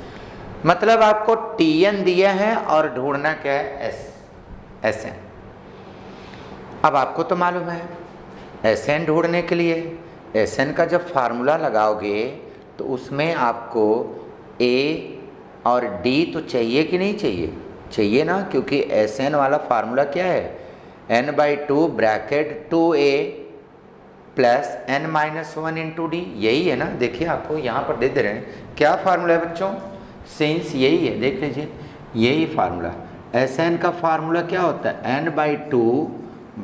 मतलब आपको Tn दिया है और ढूंढना क्या है? Sn। अब आपको तो मालूम है Sn ढूंढने के लिए Sn का जब फार्मूला लगाओगे तो उसमें आपको A और D तो चाहिए कि नहीं चाहिए? चाहिए ना, क्योंकि Sn वाला फार्मूला क्या है? n/2 bracket 2A plus n-1 into D, यही है ना। देखिए आपको यहाँ पर दे दे रहे हैं क्या फार्मूला है बच्चों? सिंस यही है, देख लीजिए यही फार्मूला। Sn का फार्मूला क्या होता है? n/2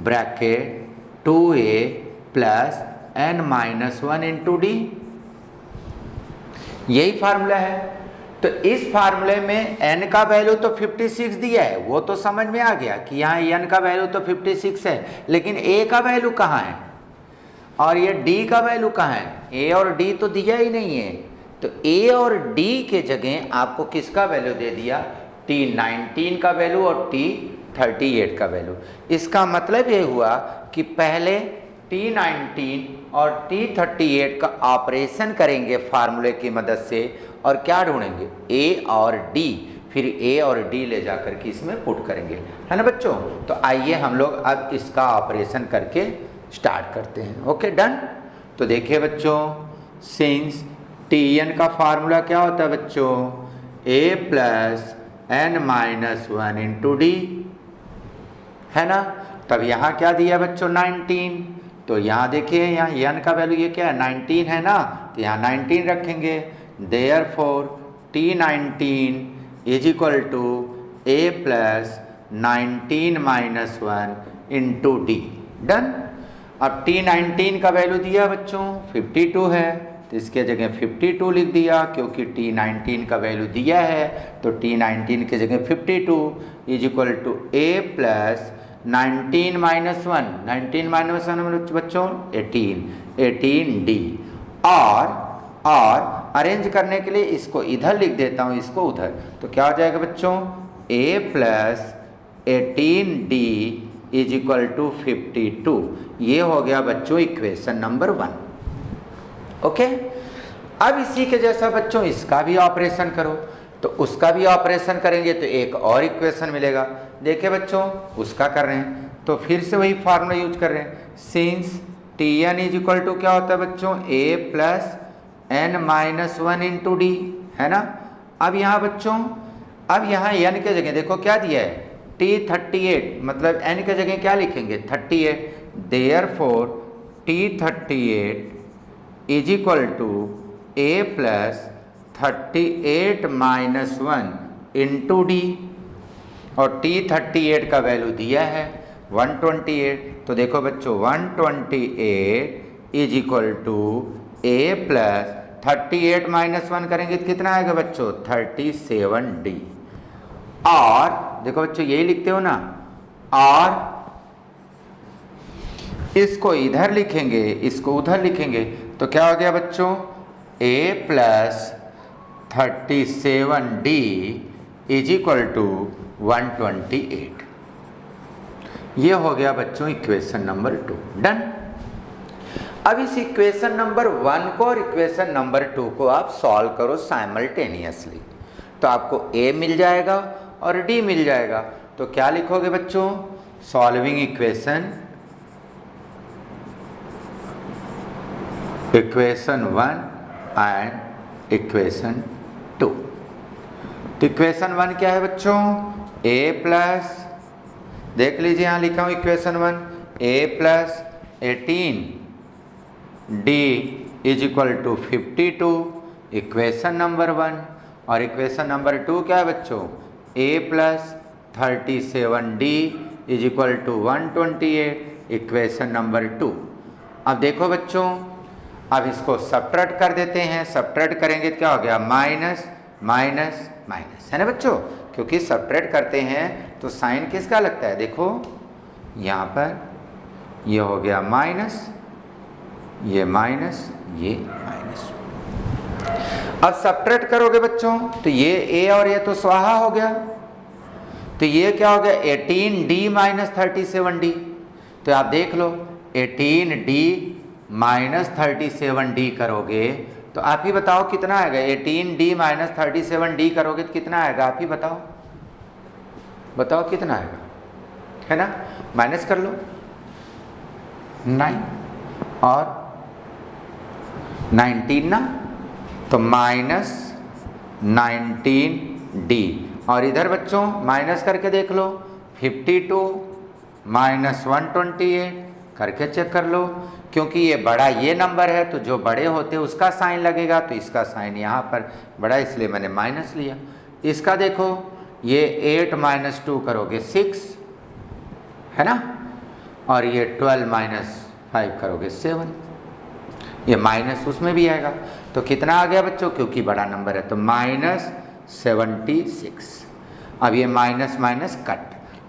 bracket 2A plus n-1 into D, यही फार्मूला है। तो इस फार्मूले में n का वैल्यू तो 56 दिया है, वो तो समझ में आ गया कि यहाँ n का वैल्यू तो 56 है, लेकिन a का वैल्यू कहाँ है और ये d का वैल्यू कहाँ है? a और d तो दिया ही नहीं है। तो a और d के जगह आपको किसका वैल्यू दे दिया? T19 का वैल्यू और T38 का वैल्यू। इसका मतलब ये हुआ कि पहले T19 और T38 का ऑपरेशन करेंगे फार्मूले की मदद से और क्या ढूंढेंगे? A और D, फिर A और D ले जाकर के इसमें पुट करेंगे, है ना बच्चों। तो आइए हम लोग अब इसका ऑपरेशन करके स्टार्ट करते हैं। Okay done. तो देखिए बच्चों, सिंस Tn का फार्मूला क्या होता है बच्चों? A plus n-1 into d, है ना। तब यहाँ क्या दिया बच्चों? 19। तो यहाँ देखिए यहाँ n का वैल्यू ये क्या है? 19 है ना, तो यहाँ 19 रखेंगे। Therefore T19 is equal to A plus 19-1 into D. Done. अब T19 का वैल्यू दिया बच्चों 52 है, तो इसके जगह 52 लिख दिया, क्योंकि T19 का वैल्यू दिया है तो T19 के जगह 52 is equal to A plus 19-1, 19-1 बच्चों 18D। और अरेंज करने के लिए इसको इधर लिख देता हूँ, इसको उधर, तो क्या हो जाएगा बच्चों? A plus 18D is equal to 52। ये हो गया बच्चों इक्वेशन नंबर 1। ओके। अब इसी के जैसा बच्चों इसका भी ऑपरेशन करो, तो उसका भी ऑपरेशन करेंगे तो एक और इक्वेशन मिलेगा। देखिए बच्चों उसका कर रहे हैं तो फिर से वही फार्मूला यूज कर रहे हैं। Since Tn is equal to क्या होता है बच्चों? A plus n-1 into d, है ना। अब यहाँ बच्चों, अब यहाँ n के जगह देखो क्या दिया है? T38, मतलब n के जगह क्या लिखेंगे? 38। Therefore T38 is equal to A plus 38-1 into D, और T38 का वैल्यू दिया है 128। तो देखो बच्चों 128 is equal to A plus 38-1 करेंगे तो कितना आएगा बच्चों? 37D। और देखो बच्चों यही लिखते हो ना, और इसको इधर लिखेंगे, इसको उधर लिखेंगे, तो क्या हो गया बच्चों? A plus 37D is equal to 128। ये हो गया बच्चों इक्वेशन नंबर 2। डन। अब इस इक्वेशन नंबर 1 को और इक्वेशन नंबर 2 को आप सॉल्व करो साइमल्टेनियसली, तो आपको A मिल जाएगा और D मिल जाएगा। तो क्या लिखोगे बच्चों? Solving equation 1 and equation 2। तो इक्वेशन 1 क्या है बच्चों? A प्लस, देख लीजिए यहाँ लिखा हूँ equation 1, A plus 18 D is equal to 52, equation number 1। और इक्वेशन नंबर 2 क्या है बच्चों? A plus 37 D is equal to 128, equation number 2। अब देखो बच्चों, अब इसको सब्ट्रैक्ट कर देते हैं। सब्ट्रैक्ट करेंगे तो क्या हो गया? माइनस माइनस माइनस, है ना बच्चों? क्योंकि सब्ट्रैक्ट करते हैं तो साइन किसका लगता है? देखो यहाँ पर ये हो गया माइनस, ये माइनस, ये माइनस। अब सब्ट्रैक्ट करोगे बच्चों तो ये A और ये तो स्वाहा हो गया, तो ये क्या हो गया? 18D minus 37D। तो आप देख लो 18D माइनस 37D करोगे तो आप ही बताओ कितना आएगा? 18D माइनस 37D करोगे तो कितना आएगा? आप ही बताओ, बताओ कितना आएगा, है ना? माइनस कर लो 9 और 19 ना, तो माइनस 19D। और इधर बच्चों माइनस करके देख लो 52 माइनस 128 करके चेक कर लो, क्योंकि ये बड़ा ये नंबर है तो जो बड़े होते उसका साइन लगेगा, तो इसका साइन यहाँ पर बड़ा इसलिए मैंने माइनस लिया। इसका देखो ये 8 माइनस 2 करोगे 6, है ना? और ये 12 माइनस 5 करोगे 7, ये माइनस उसमें भी आएगा। तो कितना आ गया बच्चों? क्योंकि बड़ा नंबर है तो माइनस 76। अब ये माइनस माइनस कट,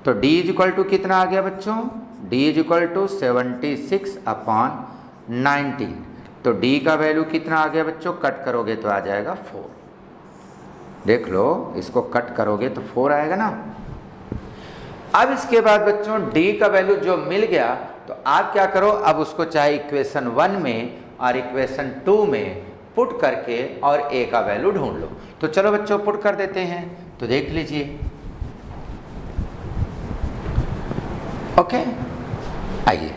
तो D इज इक्वल टू कितना आ गया बच्चों? D is equal to 76 upon 19। तो D का वैल्यू कितना आ गया बच्चों? कट करोगे तो आ जाएगा 4। देख लो, इसको कट करोगे तो 4 आएगा ना। अब इसके बाद बच्चों D का वैल्यू जो मिल गया तो आप क्या करो, अब उसको चाहे इक्वेशन 1 में और इक्वेशन 2 में पुट करके और A का वैल्यू ढूंढ लो। तो चलो बच्चों पुट कर देते हैं, तो देख लीजिए। ओके, आइए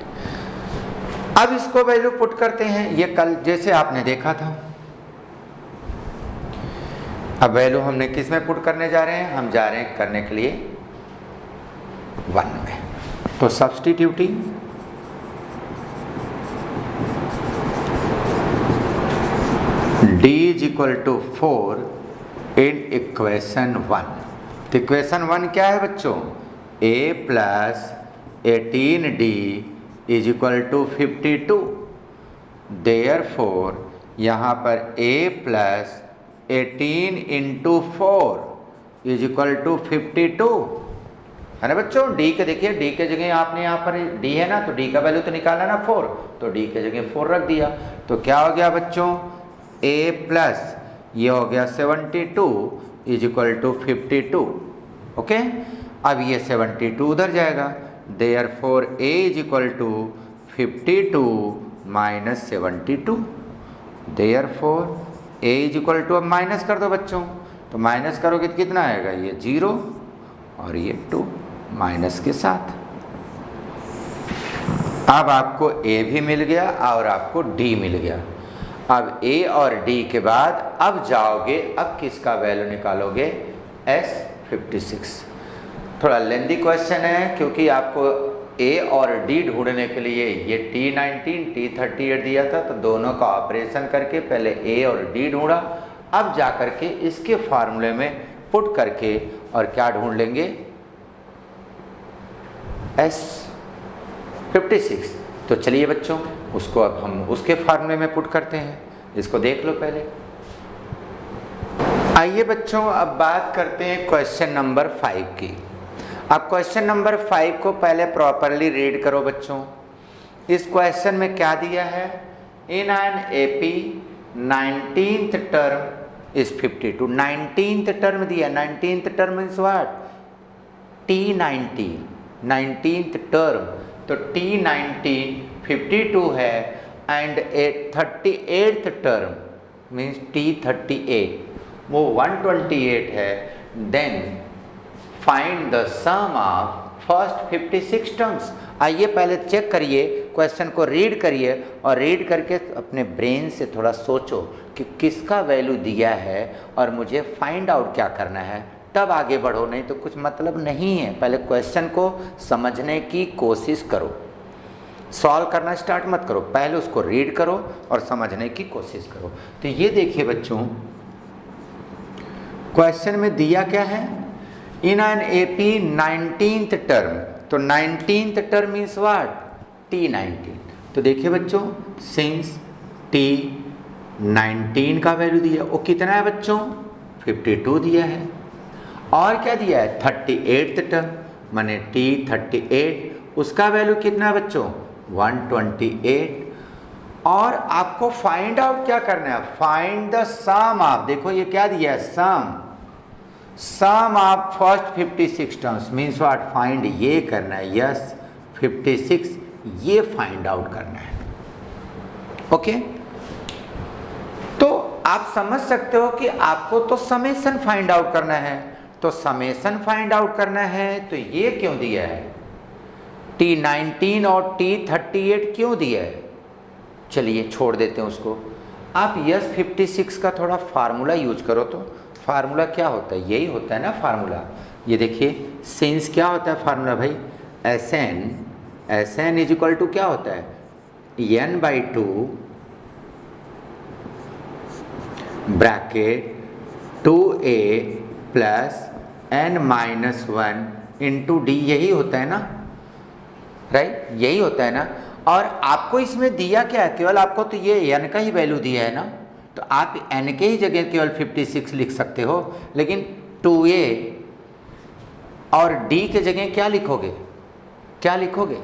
अब इसको वैल्यू पुट करते हैं। ये कल जैसे आपने देखा था, अब वैल्यू हमने किस में पुट करने जा रहे हैं? हम जा रहे हैं करने के लिए 1 में। तो substituting D is equal to 4 in equation 1। तो इक्वेशन 1 क्या है बच्चों? A plus 18D is equal to 52। Therefore यहाँ पर A plus 18 into 4 is equal to 52, है ना बच्चों? D के देखिए, D के जगह आपने यहाँ पर D है ना, तो D का वैल्यू तो निकाला ना 4, तो D के जगह 4 रख दिया। तो क्या हो गया बच्चों? A प्लस ये हो गया 72 इज इक्वल टू 52। ओके, अब ये 72 उधर जाएगा, therefore A is equal to 52 minus 72। Therefore A is equal to, अब माइनस कर दो बच्चों, तो माइनस करोगे तो कितना आएगा? ये 0 और ये 2 माइनस के साथ। अब आपको A भी मिल गया और आपको D मिल गया। अब A और D के बाद अब जाओगे, अब किसका वैल्यू निकालोगे? S56। थोड़ा लेंदी क्वेश्चन है, क्योंकि आपको A और D ढूंढने के लिए ये T19 T38 दिया था, तो दोनों का ऑपरेशन करके पहले A और D ढूंढा, अब जा करके इसके फार्मूले में पुट करके और क्या ढूंढ लेंगे? S56। तो चलिए बच्चों उसको अब हम उसके फार्मूले में पुट करते हैं, इसको देख लो पहले। आइए बच्चों अब बात करते हैं क्वेश्चन नंबर 5 की। अब क्वेश्चन नंबर 5 को पहले प्रॉपरली रीड करो बच्चों। इस क्वेश्चन में क्या दिया है? इन an AP 19th term is 52। 19th term दिया, 19th term is what? T19 19th term, तो T19 52 है and 38th term means T38 वो 128 है, then find the sum of first 56 terms. आइए पहले चेक करिए, क्वेश्चन को रीड करिए और रीड करके अपने ब्रेन से थोड़ा सोचो कि किसका वैल्यू दिया है और मुझे फाइंड आउट क्या करना है, तब आगे बढ़ो, नहीं तो कुछ मतलब नहीं है। पहले क्वेश्चन को समझने की कोशिश करो, सॉल्व करना स्टार्ट मत करो, पहले उसको रीड करो और समझने की कोशिश करो। तो ये देखिए बच्चों, क्वेश्चन में दिया क्या है, in an AP 19th term, तो 19th term means what, T19। तो देखिए बच्चों, सिंस T19 का वैल्यू दिया, वो कितना है बच्चों, 52 दिया है। और क्या दिया है, 38th टर्म माने T38, उसका वैल्यू कितना है बच्चों, 128। और आपको फाइंड आउट क्या करना है, फाइंड द सम ऑफ, देखो ये क्या दिया है, sum of first 56 terms means what, find ये करना है, यस 56 ये फाइंड आउट करना है। ओके, तो आप समझ सकते हो कि आपको तो समेशन फाइंड आउट करना है, तो समेशन फाइंड आउट करना है, तो ये क्यों दिया है, T19 और T38 क्यों दिया है, चलिए छोड़ देते हैं उसको। आप यस 56 का थोड़ा फार्मूला यूज करो, तो फार्मूला क्या होता है, यही होता है ना फार्मूला। ये देखिए सिंस क्या होता है फार्मूला भाई, Sn इज इक्वल टू क्या होता है, n/2 bracket 2a plus n-1 into D, यही होता है ना, राइट, यही होता है ना। और आपको इसमें दिया क्या है, केवल आपको तो ये n का ही वैल्यू दिया है ना, तो आप n के ही जगह केवल 56 लिख सकते हो, लेकिन 2a और d के जगह क्या लिखोगे, क्या लिखोगे,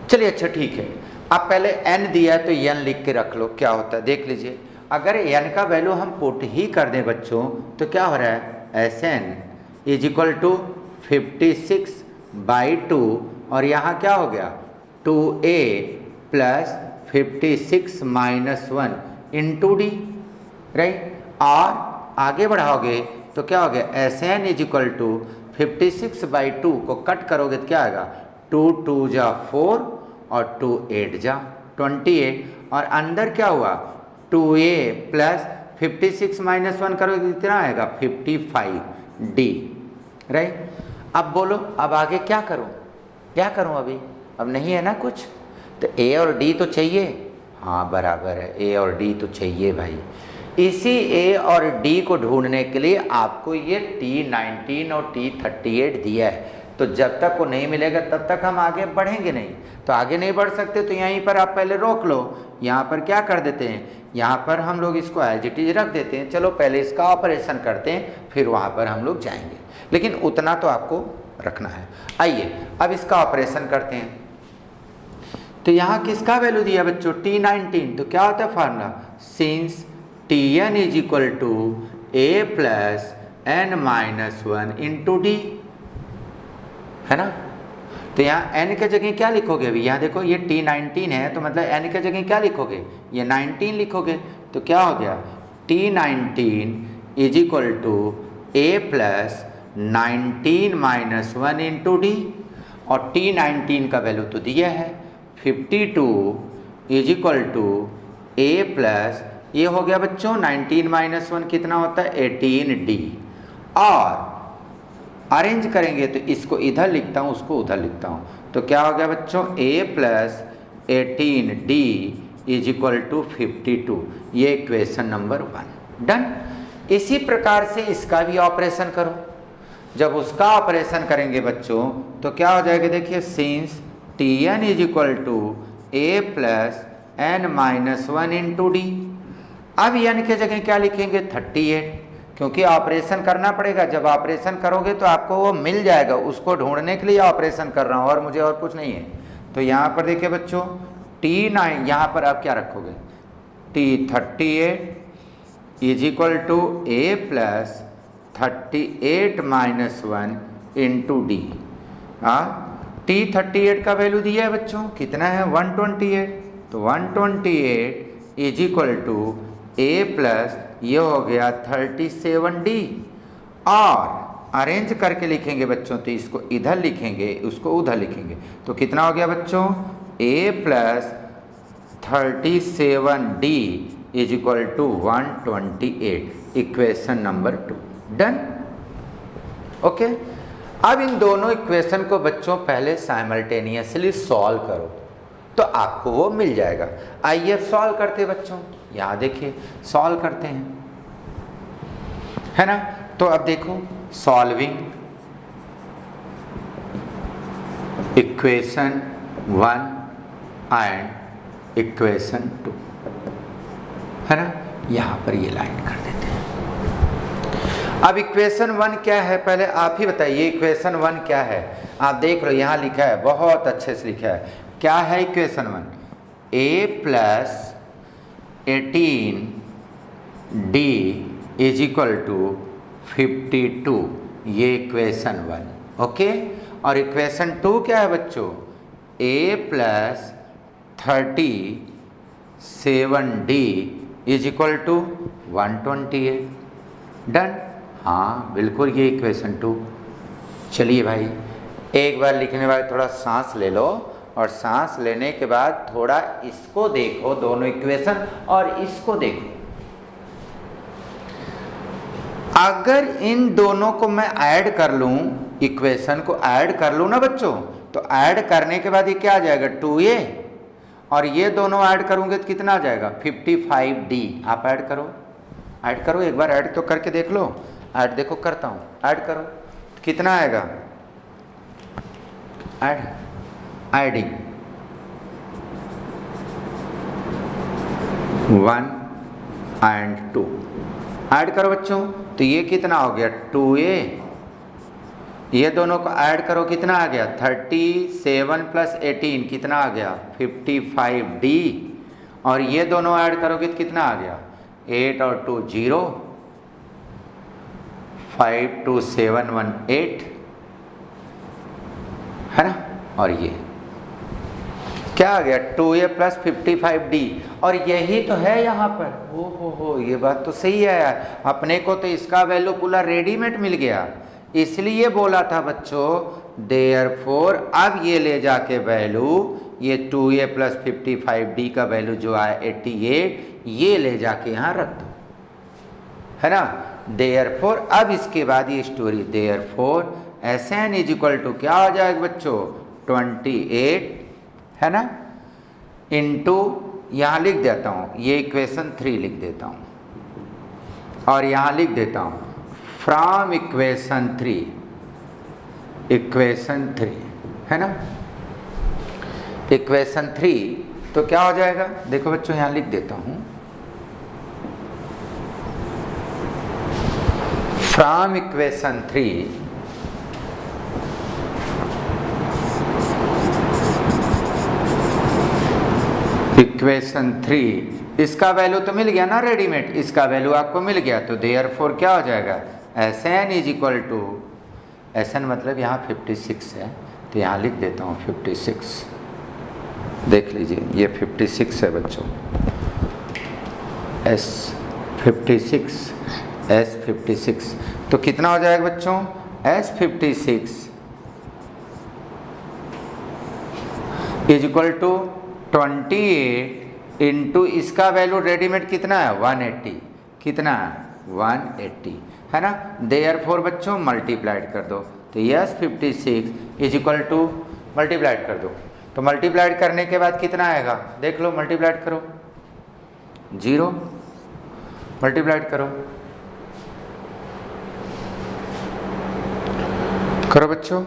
चलिए अच्छा ठीक है, आप पहले n दिया है तो n लिख के रख लो, क्या होता है देख लीजिए। अगर n का वैल्यू हम पुट ही कर दें बच्चों, तो क्या हो रहा है, Sn इज इक्वल टू 56/2, और यहाँ क्या हो गया, 2a plus 56 minus 1 into D, right. और आगे बढ़ाओगे तो क्या हो गया, Sn इज इक्वल टू 56/2 को कट करोगे तो क्या आएगा, 2 2 जा 4 और 2 8 जा 28, और अंदर क्या हुआ, 2a प्लस 56 माइनस 1 करोगे कितना आएगा, 55d, राइट। अब बोलो, अब आगे क्या करूं, क्या करूं, अभी अब नहीं है ना कुछ, तो a और d तो चाहिए, हाँ बराबर है, a और d तो चाहिए भाई। इसी a और d को ढूंढने के लिए आपको ये T19 और T38 दिया है, तो जब तक वो नहीं मिलेगा तब तक हम आगे बढ़ेंगे नहीं। तो आगे नहीं बढ़ सकते तो यहीं पर आप पहले रोक लो, यहाँ पर क्या कर देते हैं, यहाँ पर हम लोग इसको एज इट इज रख देते हैं, चलो पहले इसका ऑपरेशन करते हैं फिर वहाँ पर हम लोग जाएंगे, लेकिन उतना तो आपको रखना है। आइए अब इसका ऑपरेशन करते हैं। तो यहाँ किसका वैल्यू दिया बच्चों, T19, तो क्या होता है formula, since Tn is equal to a plus n-1 into d, है ना। तो यहाँ n के जगह क्या लिखोगे, अभी यहाँ देखो ये T19 है, तो मतलब n के जगह क्या लिखोगे, ये 19 लिखोगे, तो क्या हो गया, T19 is equal to a plus 19 minus 1 into D, और T19 का वैल्यू तो दिया है 52 is equal to a plus, ये हो गया बच्चों 19 माइनस 1 कितना होता है, 18d। और अरेंज करेंगे तो इसको इधर लिखता हूँ, उसको उधर लिखता हूँ, तो क्या हो गया बच्चों, a plus 18d is equal to 52, ये इक्वेशन नंबर 1 डन। इसी प्रकार से इसका भी ऑपरेशन करो, जब उसका ऑपरेशन करेंगे बच्चों तो क्या हो जाएगा, देखिए since Tn is equal to a plus n-1 into D. अब n के जगह क्या लिखेंगे, 38, क्योंकि ऑपरेशन करना पड़ेगा, जब ऑपरेशन करोगे तो आपको वो मिल जाएगा, उसको ढूंढने के लिए ऑपरेशन कर रहा हूँ और मुझे और कुछ नहीं है। तो यहाँ पर देखिए बच्चों T9, यहाँ पर आप क्या रखोगे, T38 is equal to a plus 38 minus 1 into d. T38 का वैल्यू दिया है बच्चों, कितना है, 128, तो 128 is equal to a plus ये हो गया 37D, और अरेंज करके लिखेंगे बच्चों तो इसको इधर लिखेंगे, उसको उधर लिखेंगे, तो कितना हो गया बच्चों, a plus 37D is equal to 128, equation number 2। Done. Okay, अब इन दोनों इक्वेशन को बच्चों पहले साइमल्टेनियसली सॉल्व करो तो आपको वो मिल जाएगा। आइए सॉल्व करते बच्चों, यहाँ देखिए सॉल्व करते हैं, है ना। तो अब देखो सॉल्विंग इक्वेशन 1 एंड इक्वेशन 2, है ना। यहाँ पर ये लाइन कर देते हैं। अब इक्वेशन 1 क्या है, पहले आप ही बताइए इक्वेशन 1 क्या है। आप देख लो यहाँ लिखा है, बहुत अच्छे से लिखा है। क्या है equation 1, a plus 18D is equal to 52, ये इक्वेशन 1। ओके, और इक्वेशन 2 क्या है बच्चों, a plus 37D is equal to 128। Done. हाँ बिल्कुल, ये इक्वेशन 2। चलिए भाई, एक बार लिखने के बाद थोड़ा सांस ले लो, और सांस लेने के बाद थोड़ा इसको देखो, दोनों इक्वेशन, और इसको देखो। अगर इन दोनों को मैं ऐड कर लूं, इक्वेशन को ऐड कर लूं ना बच्चों, तो ऐड करने के बाद ये क्या आ जाएगा, 2a, और ये दोनों ऐड करूंगे तो कितना आ जाएगा, 55D। आप ऐड करो, ऐड करो, एक बार ऐड तो करके देख लो। ऐड देखो करता हूँ, ऐड करो तो कितना आएगा, एडिंग 1 एंड 2, ऐड करो बच्चों, तो ये कितना हो गया 2a, ये दोनों को ऐड करो कितना आ गया 37 प्लस 18 कितना आ गया 55D, और ये दोनों ऐड करोगे तो कितना आ गया 8 और 2 0, 5 2 7 1 8, है ना। और ये क्या आ गया 2a प्लस 55D, और यही तो है यहाँ पर। हो ये बात तो सही है यार, अपने को तो इसका वैल्यू पूरा रेडीमेड मिल गया, इसलिए बोला था बच्चों देयरफॉर अब ये ले जाके वैल्यू, ये 2a प्लस 55D का वैल्यू जो आया 88, ये ले जाके यहाँ रख दो, है ना। देयरफॉर अब इसके बाद ये story, therefore Sn is equal to क्या हो जाएगा बच्चों 28, है ना, इंटू यहाँ लिख देता हूँ, ये इक्वेशन 3 लिख देता हूँ, और यहाँ लिख देता हूँ फ्रॉम इक्वेशन 3, है ना। इक्वेशन 3 तो क्या हो जाएगा, देखो बच्चों यहाँ लिख देता हूँ, फ्रॉम इक्वेशन 3 इक्वेशन 3 इसका वैल्यू तो मिल गया ना रेडीमेड, इसका वैल्यू आपको मिल गया, तो देयरफॉर क्या हो जाएगा Sn is equal to, Sn मतलब यहाँ 56 है, तो यहाँ लिख देता हूँ 56, देख लीजिए ये 56 है बच्चों, S56 तो कितना हो जाएगा बच्चों S56 is equal to 28 into इसका वैल्यू रेडीमेड कितना है 180, कितना है 180, है ना। देयरफॉर बच्चों मल्टीप्लाइड कर दो, तो yes 56 is equal to multiplied कर दो, तो मल्टीप्लाइड करने के बाद कितना आएगा, देख लो मल्टीप्लाइड करो, 0, मल्टीप्लाइड करो बच्चों,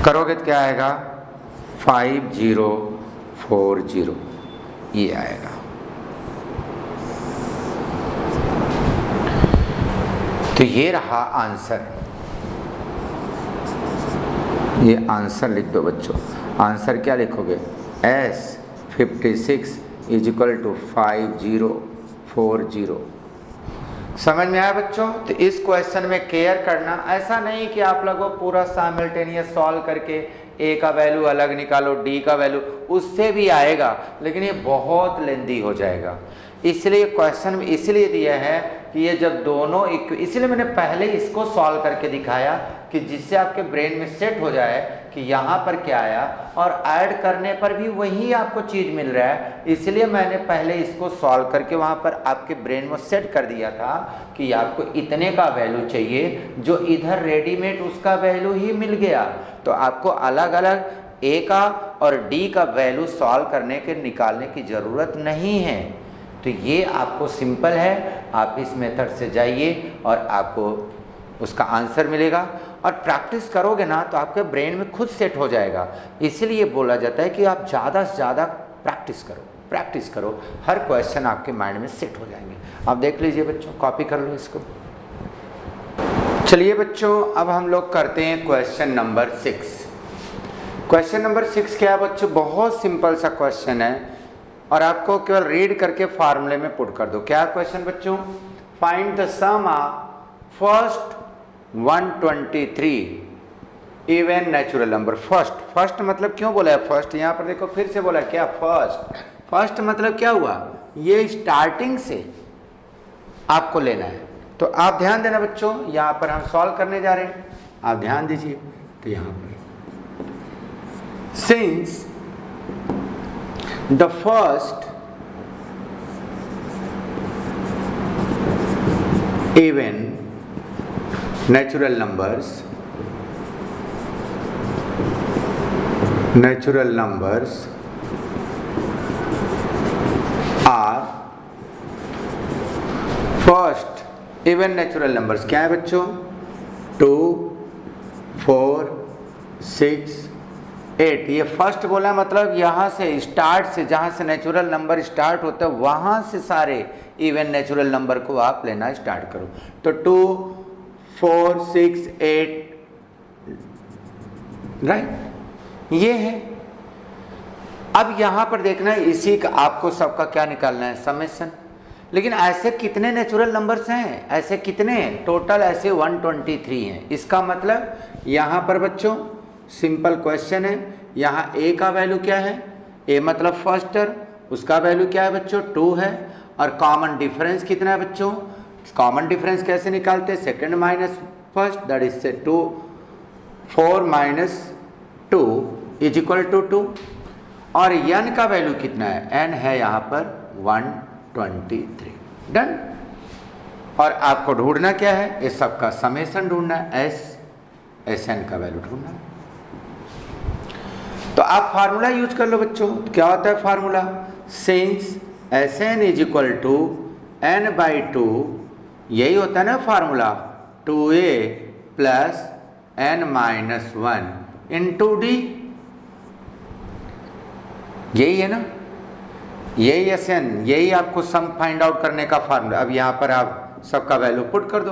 करोगे तो क्या आएगा 5040, ये आएगा। तो ये रहा आंसर, ये आंसर लिख दो बच्चों। आंसर क्या लिखोगे S56 इज इक्वल टू 5040। समझ में आया बच्चों। तो इस क्वेश्चन में केयर करना, ऐसा नहीं कि आप लोगों पूरा साइमल्टेनियस सॉल्व करके ए का वैल्यू अलग निकालो, डी का वैल्यू, उससे भी आएगा, लेकिन ये बहुत लेंदी हो जाएगा। इसलिए क्वेश्चन इसलिए दिया है कि ये जब दोनों इसलिए मैंने पहले इसको सॉल्व करके दिखाया कि जिससे आपके ब्रेन में सेट हो जाए कि यहाँ पर क्या आया, और ऐड करने पर भी वही आपको चीज़ मिल रहा है। इसलिए मैंने पहले इसको सॉल्व करके वहाँ पर आपके ब्रेन में सेट कर दिया था कि आपको इतने का वैल्यू चाहिए, जो इधर रेडीमेड उसका वैल्यू ही मिल गया। तो आपको अलग अलग ए का और डी का वैल्यू सॉल्व करने के निकालने की ज़रूरत नहीं है। तो ये आपको सिंपल है, आप इस मेथड से जाइए और आपको उसका आंसर मिलेगा। और प्रैक्टिस करोगे ना तो आपके ब्रेन में खुद सेट हो जाएगा। इसीलिए बोला जाता है कि आप ज़्यादा से ज़्यादा प्रैक्टिस करो, हर क्वेश्चन आपके माइंड में सेट हो जाएंगे। आप देख लीजिए बच्चों, कॉपी कर लो इसको। चलिए बच्चों, अब हम लोग करते हैं क्वेश्चन नंबर 6। क्वेश्चन नंबर 6 क्या है बच्चों? बहुत सिंपल सा क्वेश्चन है और आपको केवल रीड करके फार्मूले में पुट कर दो। क्या क्वेश्चन बच्चों? Find the sum of first 123 even natural number. First मतलब क्यों बोला है फर्स्ट? यहाँ पर देखो फिर से बोला क्या फर्स्ट मतलब क्या हुआ? ये स्टार्टिंग से आपको लेना है। तो आप ध्यान देना बच्चों, यहाँ पर हम सॉल्व करने जा रहे हैं, आप ध्यान दीजिए। तो यहाँ पर since the first even natural numbers are first even natural numbers। क्या है बच्चों? 2, 4, 6, 8। ये फर्स्ट बोला मतलब यहाँ से स्टार्ट से, जहाँ से नेचुरल नंबर स्टार्ट होता है वहाँ से सारे इवन नेचुरल नंबर को आप लेना स्टार्ट करो। तो 2, 4, 6, 8, राइट, ये है। अब यहाँ पर देखना है, इसी का आपको सबका क्या निकालना है? समेशन। लेकिन ऐसे कितने नेचुरल नंबर्स हैं? ऐसे कितने हैं? टोटल ऐसे 123 हैं। इसका मतलब यहाँ पर बच्चों सिंपल क्वेश्चन है, यहाँ ए का वैल्यू क्या है? ए मतलब फर्स्ट टर्म, उसका वैल्यू क्या है बच्चों? 2 है। और कॉमन डिफरेंस कितना है बच्चों? कॉमन डिफरेंस कैसे निकालते हैं? Second minus first, that is से 2, 4 माइनस 2 इज इक्वल टू 2। और n का वैल्यू कितना है? n है यहाँ पर 123। डन। और आपको ढूंढना क्या है? इस सब का समेशन ढूंढना है, Sn का वैल्यू ढूंढना है। तो आप फार्मूला यूज कर लो बच्चों। क्या होता है formula? Since Sn is equal to n/2, यही होता है ना formula, 2a plus n-1 into D. यही है ना, यही Sn, यही आपको सम फाइंड आउट करने का फार्मूला। अब यहाँ पर आप सबका वैल्यू पुट कर दो।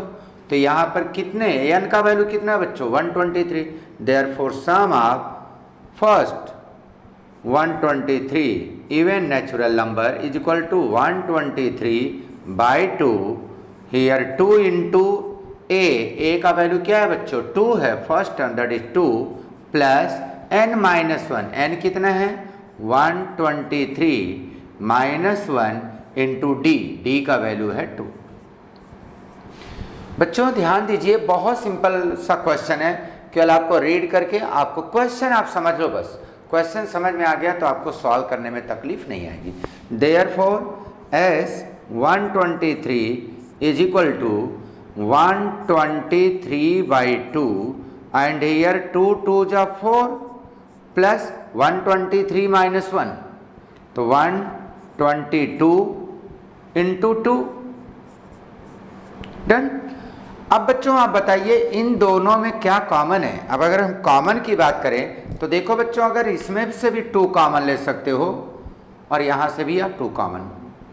तो यहाँ पर कितने n का वैल्यू कितना है बच्चों? 123। Therefore sum of first 123 even natural number is equal to 123/2। Here 2 into a का वैल्यू क्या है बच्चों? 2 है first term, that is 2 plus n-1। n कितना है? 123 -1 इंटू डी का वैल्यू है 2। बच्चों ध्यान दीजिए, बहुत सिंपल सा क्वेश्चन है। केवल आपको रीड करके आपको क्वेश्चन आप समझ लो, बस क्वेश्चन समझ में आ गया तो आपको सॉल्व करने में तकलीफ नहीं आएगी। Therefore S123 is equal to 123/2 and here 2 2 जा 4 प्लस 123 -1, तो 122 इंटू 2। डन। अब बच्चों आप बताइए इन दोनों में क्या कॉमन है? अब अगर हम कॉमन की बात करें तो देखो बच्चों, अगर इसमें से भी 2 कॉमन ले सकते हो और यहाँ से भी आप 2 कॉमन,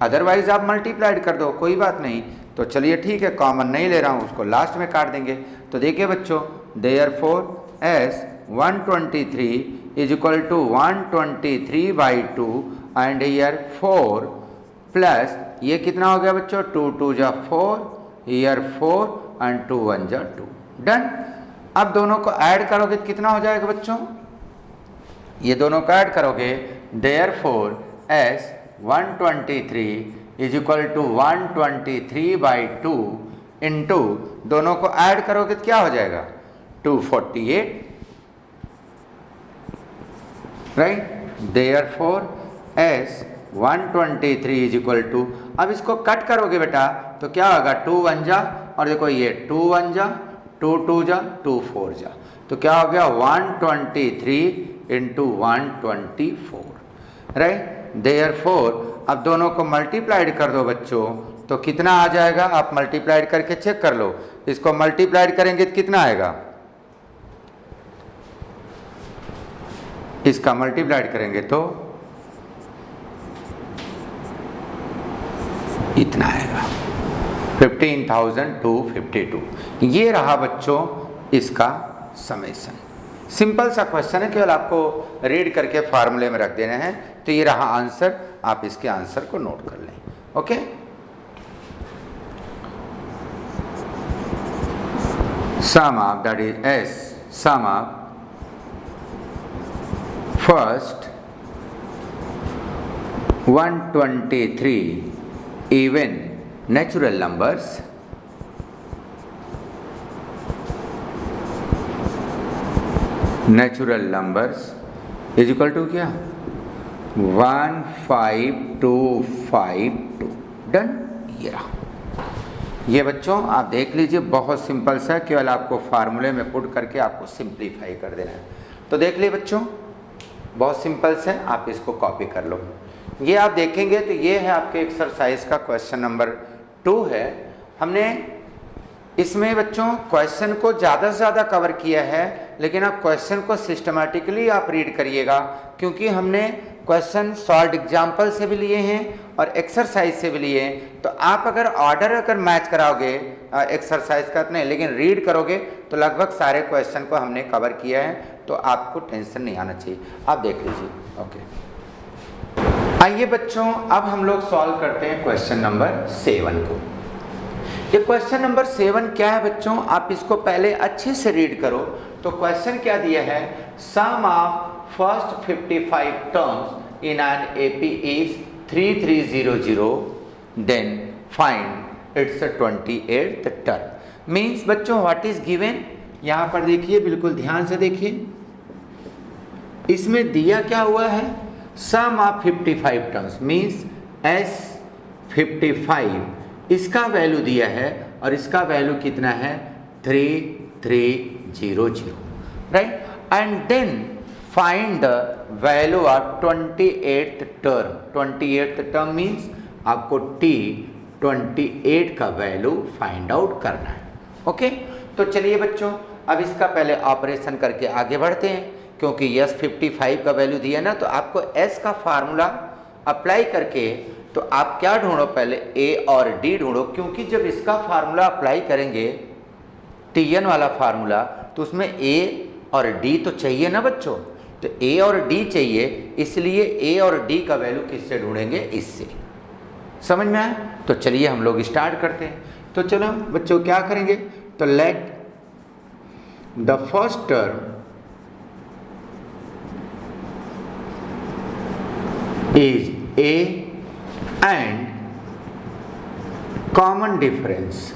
अदरवाइज आप मल्टीप्लाइड कर दो, कोई बात नहीं। तो चलिए ठीक है, कॉमन नहीं ले रहा हूँ, उसको लास्ट में काट देंगे। तो देखिए बच्चों, therefore S123 is equal to 123/2 and here 4 plus ये कितना हो गया बच्चों? 2 2 जा 4, हियर 4 एंड 2 1 जा 2। डन। अब दोनों को ऐड करोगे तो कितना हो जाएगा बच्चों? ये दोनों को ऐड करोगे, therefore S123 is equal to 123/2 into, दोनों को ऐड करोगे तो क्या हो जाएगा 248, right. Therefore S123 is equal to, अब इसको कट करोगे बेटा तो क्या होगा 2 1 जा, और देखो ये 2 1 जा, 2 2 जा, 2 4 जा, तो क्या हो गया 123 इंटू 124, राइट। देयरफॉर अब दोनों को मल्टीप्लाइड कर दो बच्चों, तो कितना आ जाएगा, आप मल्टीप्लाइड करके चेक कर लो। इसको मल्टीप्लाइड करेंगे तो कितना आएगा, इसका मल्टीप्लाइड करेंगे तो इतना आएगा 15,252। ये रहा बच्चों इसका समेशन। सिंपल सा क्वेश्चन है, केवल आपको रीड करके फार्मूले में रख देना है। तो ये रहा आंसर, आप इसके आंसर को नोट कर लें। Okay, sum of, that is S, sum of first 123 even natural numbers is equal to क्या 15252। डन। ये रहा। ये बच्चों आप देख लीजिए, बहुत सिंपल सा, केवल आपको फार्मूले में पुट करके आपको सिंप्लीफाई कर देना है। तो देख लीजिए बच्चों, बहुत सिंपल से, आप इसको कॉपी कर लो। ये आप देखेंगे तो ये है आपके एक्सरसाइज का क्वेश्चन नंबर 2 है। हमने इसमें बच्चों क्वेश्चन को ज़्यादा से ज़्यादा कवर किया है, लेकिन आप क्वेश्चन को सिस्टमैटिकली आप रीड करिएगा, क्योंकि हमने क्वेश्चन सॉल्व एग्जाम्पल से भी लिए हैं और एक्सरसाइज से भी लिए हैं। तो आप अगर ऑर्डर मैच कराओगे एक्सरसाइज का नहीं, लेकिन रीड करोगे तो लगभग सारे क्वेश्चन को हमने कवर किया है, तो आपको टेंशन नहीं आना चाहिए। आप देख लीजिए। ओके, आइए बच्चों, अब हम लोग सॉल्व करते हैं क्वेश्चन नंबर 7 को। ये क्वेश्चन नंबर 7 क्या है बच्चों, आप इसको पहले अच्छे से रीड करो। तो क्वेश्चन क्या दिया है, sum of first 55 terms in an AP is 3300, then find its 28th term. Means बच्चों व्हाट इज गिवन, यहाँ पर देखिए, बिल्कुल ध्यान से देखिए, इसमें दिया क्या हुआ है, sum of 55 terms, means S55, इसका वैल्यू दिया है और इसका वैल्यू कितना है 3300, right. And then find the value of 28th term. 28th term means आपको T28 का वैल्यू फाइंड आउट करना है। ओके, तो चलिए बच्चों, अब इसका पहले ऑपरेशन करके आगे बढ़ते हैं, क्योंकि S55 का वैल्यू दिया ना, तो आपको S का फार्मूला अप्लाई करके, तो आप क्या ढूंढो, पहले A और D ढूंढो, क्योंकि जब इसका फार्मूला अप्लाई करेंगे TN वाला फार्मूला, तो उसमें A और D तो चाहिए ना बच्चों। तो A और D चाहिए, इसलिए A और D का वैल्यू किससे ढूंढेंगे, इससे। समझ में आया? तो चलिए हम लोग स्टार्ट करते हैं। तो चलो बच्चों क्या करेंगे, तो let the first term is A and common difference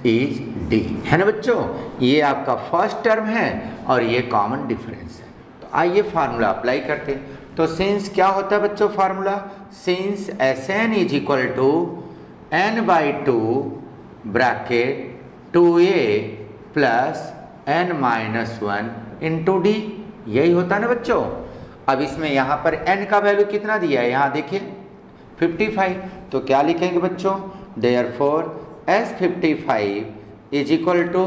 is D, है ना बच्चों। ये आपका फर्स्ट टर्म है और ये कॉमन डिफरेंस है। तो आइए फार्मूला अप्लाई करते हैं। तो सिंस क्या होता है बच्चों formula, since Sn is equal to n/2 bracket 2A plus n-1 into D, यही होता है ना बच्चों। अब इसमें यहाँ पर n का वैल्यू कितना दिया है, यहाँ देखिए 55, तो क्या लिखेंगे बच्चों, therefore S55 is equal to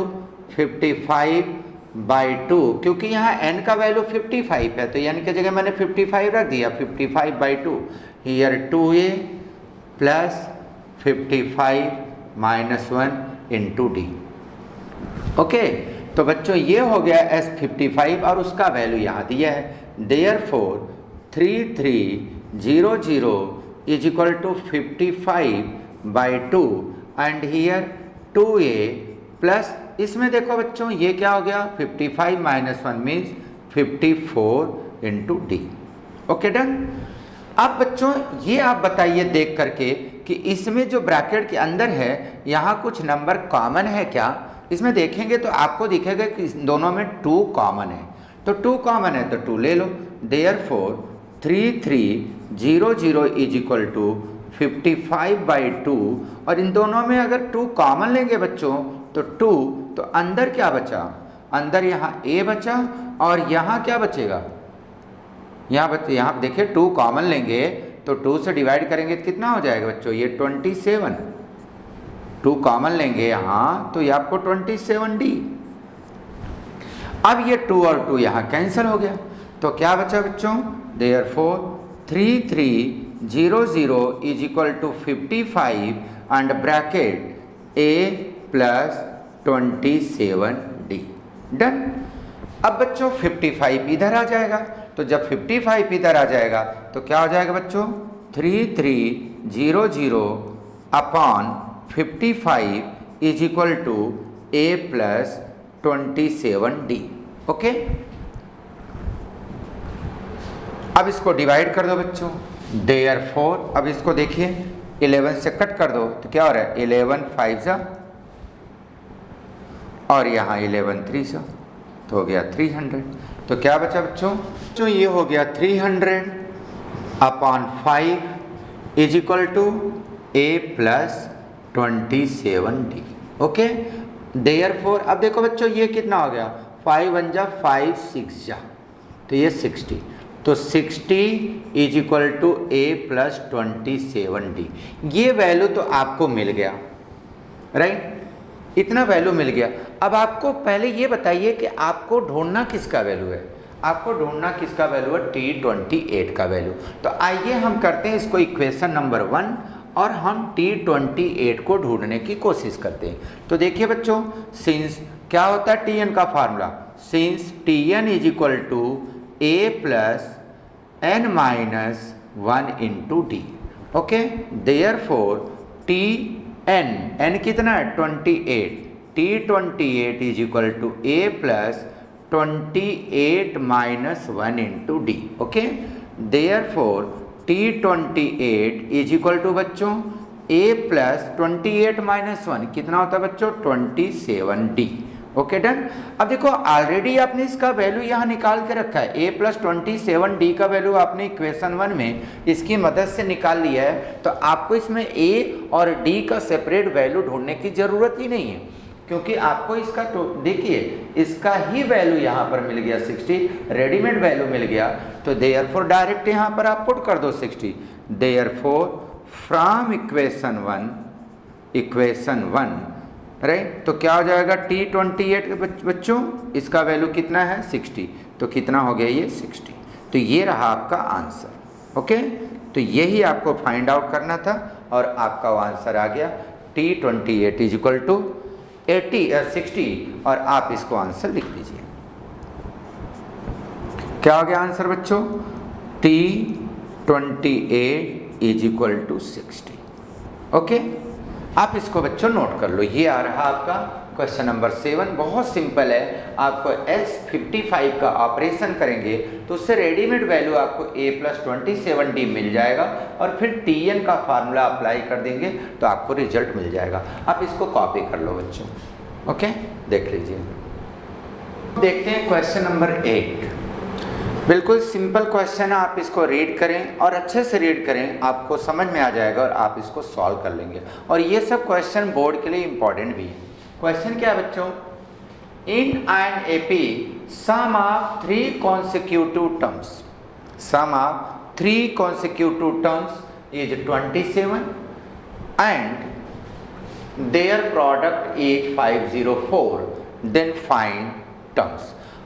55/2, क्योंकि यहाँ n का वैल्यू 55 है, तो n की जगह मैंने 55 रख दिया, 55/2, here 2A plus 55-1 into D। Okay, तो बच्चों ये हो गया S55 और उसका वैल्यू यहाँ दिया है, therefore 3300 is equal to 55/2 and here 2a plus इसमें देखो बच्चों ये क्या हो गया 55 minus 1 means 54 into d. Okay done. अब बच्चों ये आप बताइए देख करके कि इसमें जो ब्रैकेट के अंदर है यहाँ कुछ नंबर कॉमन है क्या। इसमें देखेंगे तो आपको दिखेगा कि दोनों में 2 कॉमन है, तो 2 कॉमन है तो 2 ले लो। देयरफॉर 3300 इज इक्वल टू 55/2 और इन दोनों में अगर 2 कॉमन लेंगे बच्चों तो 2, तो अंदर क्या बचा, अंदर यहाँ a बचा और यहाँ क्या बचेगा, यहाँ देखिए 2 कॉमन लेंगे तो 2 से डिवाइड करेंगे तो कितना हो जाएगा बच्चों, ये 27। 2 कॉमन लेंगे यहाँ तो ये आपको 27d। अब ये 2 और 2 यहाँ कैंसिल हो गया तो क्या बचा बच्चों, therefore 3300 is equal to 55 and bracket a plus 27d। Done. अब बच्चों 55 इधर आ जाएगा, तो जब 55 इधर आ जाएगा तो क्या हो जाएगा बच्चों, 3300 upon 55 is equal to a plus 27d। Okay. अब इसको डिवाइड कर दो बच्चों, देयरफॉर अब इसको देखिए 11 से कट कर दो तो क्या हो रहा है, 11 5 जा और यहाँ 11 3 जा तो हो गया 300। तो क्या बचा बच्चों, जो ये हो गया 300 upon 5 is equal to a plus 27d। Okay. Therefore अब देखो बच्चों ये कितना हो गया, 5 1 जा 5 6 जा तो ये 60, तो 60 is equal to a plus 27d। ये वैल्यू तो आपको मिल गया, राइट, इतना वैल्यू मिल गया। अब आपको पहले ये बताइए कि आपको ढूंढना किसका वैल्यू है, आपको ढूंढना किसका वैल्यू है, T28 का वैल्यू। तो आइए हम करते हैं इसको इक्वेशन नंबर 1 और हम T28 को ढूंढने की कोशिश करते हैं। तो देखिए बच्चों, सिंस क्या होता है Tn का formula, since Tn is equal to a plus n minus 1 into d. Okay. Therefore n कितना है 28, T28 is equal to a plus 28 minus 1 into d. Okay. Therefore T28 is equal to बच्चों a plus 28 minus 1 कितना होता है बच्चों, 27d। Okay done. अब देखो already आपने इसका वैल्यू यहाँ निकाल के रखा है, a प्लस 27d का वैल्यू आपने इक्वेशन 1 में इसकी मदद से निकाल लिया है, तो आपको इसमें a और d का सेपरेट वैल्यू ढूंढने की ज़रूरत ही नहीं है, क्योंकि आपको इसका तो देखिए इसका ही वैल्यू यहाँ पर मिल गया 60, रेडीमेड वैल्यू मिल गया। तो देयरफॉर डायरेक्ट यहाँ पर आप पुट कर दो 60। देयरफॉर फ्रॉम इक्वेशन 1 राइट, तो क्या हो जाएगा T28 बच्चों, इसका वैल्यू कितना है 60, तो कितना हो गया ये 60। तो ये रहा आपका आंसर। ओके। तो यही आपको फाइंड आउट करना था और आपका आंसर आ गया T28 इज इक्वल टू 60 और आप इसको आंसर लिख दीजिए। क्या हो गया आंसर बच्चों, T28 is equal to 60। Okay. आप इसको बच्चों नोट कर लो, ये आ रहा आपका क्वेश्चन नंबर 7। बहुत सिंपल है, आपको S55 का ऑपरेशन करेंगे तो उससे रेडीमेड वैल्यू आपको a प्लस 27d मिल जाएगा और फिर Tn का फार्मूला अप्लाई कर देंगे तो आपको रिजल्ट मिल जाएगा। आप इसको कॉपी कर लो बच्चों। ओके, देख लीजिए। देखते हैं क्वेश्चन नंबर 8। बिल्कुल सिंपल क्वेश्चन है, आप इसको रीड करें और अच्छे से रीड करें, आपको समझ में आ जाएगा और आप इसको सॉल्व कर लेंगे। और ये सब क्वेश्चन बोर्ड के लिए इंपॉर्टेंट भी है। क्वेश्चन क्या है बच्चों, इन an AP some of 3 consecutive terms, sum of 3 consecutive terms is 27 and their product is 504, then find terms।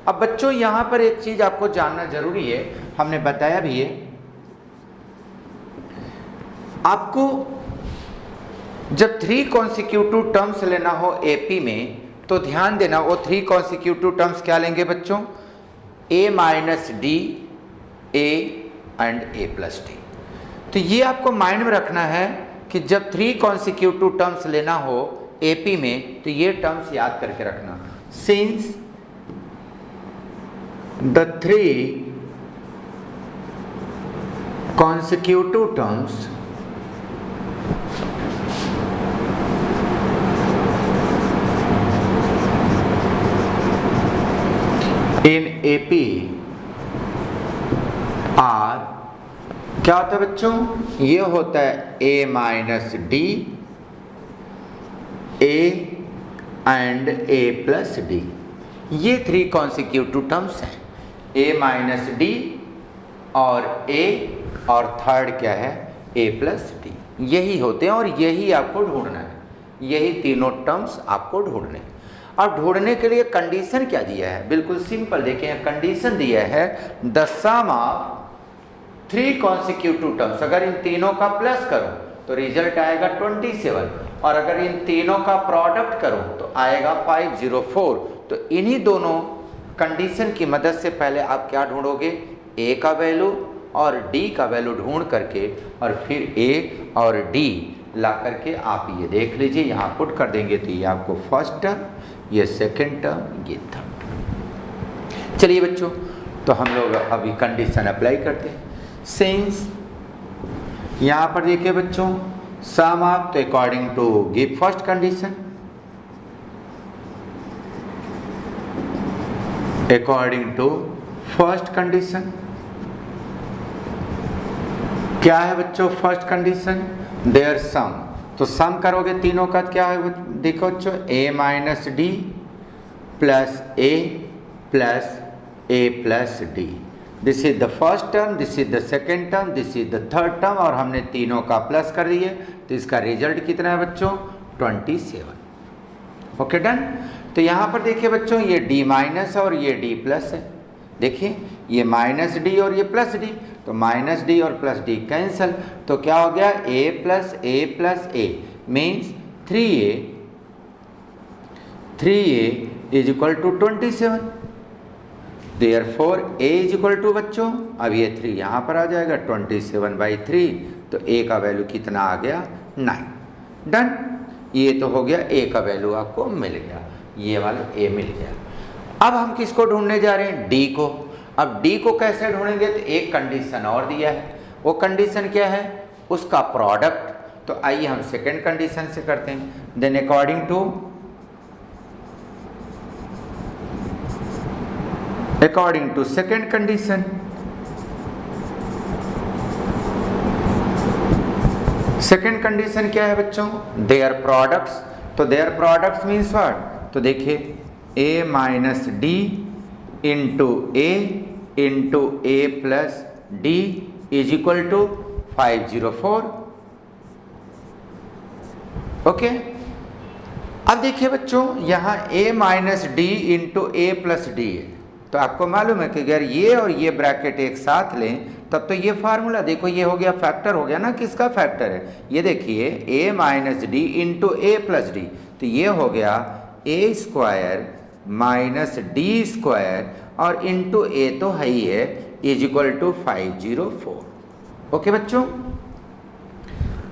अब बच्चों यहाँ पर एक चीज आपको जानना जरूरी है, हमने बताया भी है आपको, जब 3 consecutive terms लेना हो एपी में तो ध्यान देना, वो 3 consecutive terms क्या लेंगे बच्चों, a minus D, a and a plus d. तो ये आपको माइंड में रखना है कि जब 3 consecutive terms लेना हो एपी में, तो ये टर्म्स याद करके रखना। Since the 3 consecutive terms in AP are, क्या होता है बच्चों, ये होता है A minus D, A and A plus D. ये 3 कॉन्सिक्यूटिव टर्म्स हैं, A माइनस डी और A, और थर्ड क्या है, A प्लस डी। यही होते हैं और यही आपको ढूंढना है, यही तीनों टर्म्स आपको ढूंढने हैं। अब ढूंढने के लिए कंडीशन क्या दिया है, बिल्कुल सिंपल, देखिए कंडीशन दिया है the sum of 3 consecutive terms. अगर इन तीनों का प्लस करो तो रिजल्ट आएगा 27, और अगर इन तीनों का प्रोडक्ट करो तो आएगा 504। तो इन्हीं दोनों कंडीशन की मदद से पहले आप क्या ढूंढोगे, A का वैल्यू और D का वैल्यू ढूंढ करके, और फिर A और D ला करके आप ये देख लीजिए, यहाँ पुट कर देंगे तो ये आपको फर्स्ट टर्म, ये सेकेंड टर्म, ये थर्ड। चलिए बच्चों, तो हम लोग अभी कंडीशन अप्लाई करते हैं। सिंस यहाँ पर देखिए बच्चों, सम ऑफ, तो according to give first condition, according to first condition क्या है बच्चों, फर्स्ट कंडीशन देयर सम। तो सम करोगे तीनों का क्या है, देखो बच्चों, A minus d plus A plus A plus D. This is the first term, this is the second term, this is the third term, और हमने तीनों का प्लस कर दिए, तो इसका रिजल्ट कितना है बच्चों, 27। Okay done. तो यहाँ पर देखिए बच्चों, ये D माइनस और ये D प्लस है। देखिए ये माइनस डी और ये प्लस डी, तो माइनस डी और प्लस डी कैंसिल, तो क्या हो गया, A plus A means 3A is equal to 27। Therefore A is equal to बच्चों, अब ये 3 यहाँ पर आ जाएगा, 27/3, तो A का वैल्यू कितना आ गया, 9। डन। ये तो हो गया A का वैल्यू आपको मिल गया, ये वाला A मिल गया। अब हम किसको ढूंढने जा रहे हैं, D को। अब D को कैसे ढूंढेंगे, तो एक कंडीशन और दिया है, वो कंडीशन क्या है, उसका प्रोडक्ट। तो आइए हम सेकेंड कंडीशन से करते हैं। Then according to second condition, second condition क्या है बच्चों, देयर प्रोडक्ट्स। तो देयर प्रोडक्ट्स मीन्स व्हाट, तो देखिए A minus d into A plus D is equal to 504। Okay. अब देखिए बच्चों, यहाँ A minus d into A plus d है, तो आपको मालूम है कि अगर ये और ये ब्रैकेट एक साथ लें तब तो ये फार्मूला, देखो ये हो गया फैक्टर हो गया ना, किसका फैक्टर है, ये देखिए A minus d into A plus d, तो ये हो गया A square minus d square और इंटू A तो है ही है, इज इक्वल टू 504। ओके बच्चों।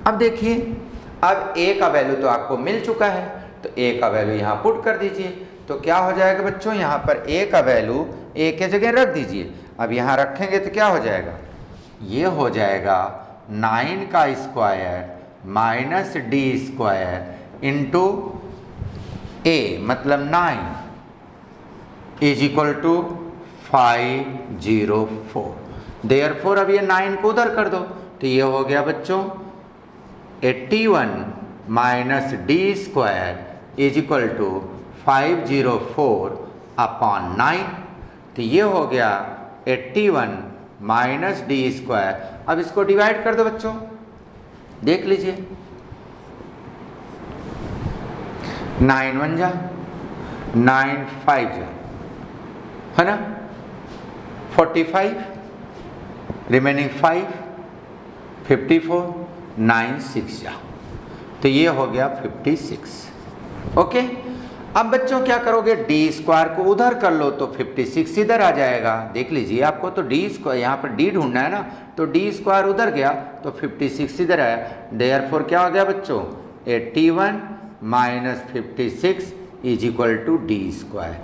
अब देखिए, अब A का वैल्यू तो आपको मिल चुका है, तो A का वैल्यू यहाँ पुट कर दीजिए, तो क्या हो जाएगा बच्चों, यहाँ पर A का वैल्यू A के जगह रख दीजिए। अब यहाँ रखेंगे तो क्या हो जाएगा, ये हो जाएगा 9 का square minus d square into A मतलब 9 इज इक्वल टू 504। देयरफॉर अब ये 9 को उधर कर दो, तो ये हो गया बच्चों 81 minus d square is equal to 504 upon 9। तो ये हो गया 81 माइनस डी स्क्वायर। अब इसको डिवाइड कर दो बच्चों, देख लीजिए, 9 1 जा 9 5 जा, है ना, 45 रिमेनिंग 5 54 9 6 जा, तो ये हो गया 56। ओके। अब बच्चों क्या करोगे, डी स्क्वायर को उधर कर लो तो 56 इधर आ जाएगा। देख लीजिए, आपको तो डी स्क्वायर, यहाँ पर डी ढूंढना है ना, तो डी स्क्वायर उधर गया तो 56 इधर आया। देयरफॉर क्या हो गया बच्चों, 81 minus 56 is equal to D square,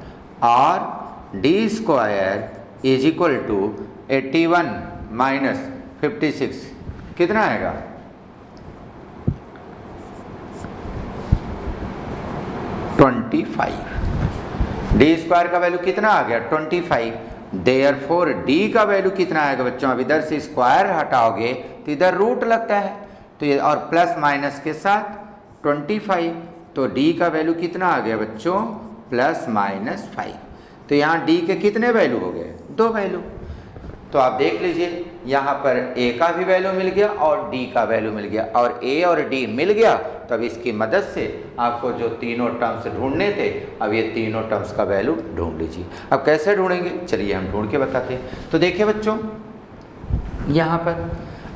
और D square is equal to 81 minus 56 कितना आएगा? ट्वेंटी डी स्क्वायर का वैल्यू कितना आ गया? 25। देयरफॉर डी का वैल्यू कितना आएगा बच्चों? अब इधर से स्क्वायर हटाओगे तो इधर रूट लगता है, तो ये और प्लस माइनस के साथ 25, तो डी का वैल्यू कितना आ गया बच्चों? Plus minus 5। तो यहाँ डी के कितने वैल्यू हो गए? 2 वैल्यू। तो आप देख लीजिए यहाँ पर ए का भी वैल्यू मिल गया और डी का वैल्यू मिल गया, और ए और डी मिल गया, तब इसकी मदद से आपको जो तीनों टर्म्स ढूंढने थे, अब ये तीनों टर्म्स का वैल्यू ढूंढ लीजिए। अब कैसे ढूंढेंगे, चलिए हम ढूंढ के बताते हैं। तो देखिए बच्चों यहाँ पर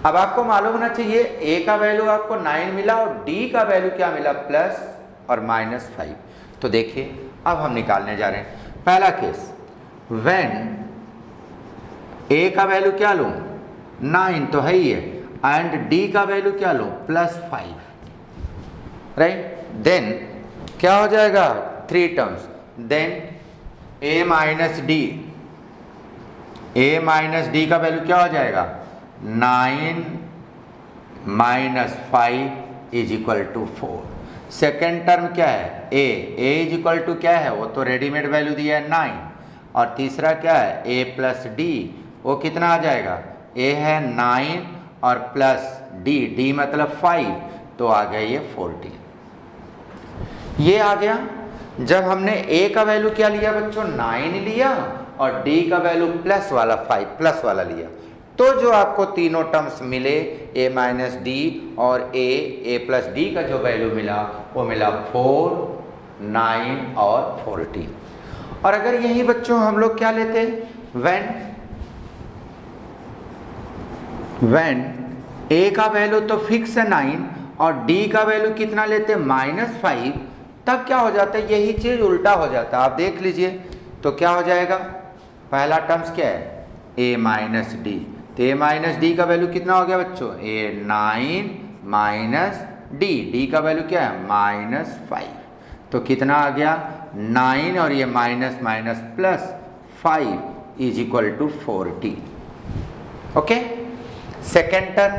अब आपको मालूम होना चाहिए ए का वैल्यू आपको 9 मिला और डी का वैल्यू क्या मिला? प्लस और माइनस 5। तो देखिए अब हम निकालने जा रहे हैं पहला केस, व्हेन ए का वैल्यू क्या लूँ? 9 तो है ही है, एंड डी का वैल्यू क्या लूँ? Plus 5, right. देन क्या हो जाएगा? 3 terms, then a minus d का वैल्यू क्या हो जाएगा? 9 minus 5 is equal to 4। Second term क्या है? ए इज इक्वल टू क्या है? वो तो रेडीमेड वैल्यू दिया है 9, और तीसरा क्या है? ए प्लस डी, वो कितना आ जाएगा? ए है 9 और प्लस डी मतलब 5, तो आ गया ये 14। ये आ गया जब हमने ए का वैल्यू क्या लिया बच्चों? 9 लिया, और डी का वैल्यू प्लस वाला 5 प्लस वाला लिया, तो जो आपको तीनों टर्म्स मिले ए माइनस डी और ए प्लस डी का जो वैल्यू मिला वो मिला 4, 9 और 14। और अगर यही बच्चों हम लोग क्या लेते? व्हेन ए का वैल्यू तो फिक्स है 9 और डी का वैल्यू कितना लेते? -5, तब क्या हो जाता है? यही चीज उल्टा हो जाता है। आप देख लीजिए तो क्या हो जाएगा? पहला टर्म्स क्या है? ए माइनस डी, तो ए माइनस डी का वैल्यू कितना हो गया बच्चों? ए 9 माइनस डी का वैल्यू क्या है? -5, तो कितना आ गया? 9 और ये minus minus plus 5 is equal to 14। Okay, second term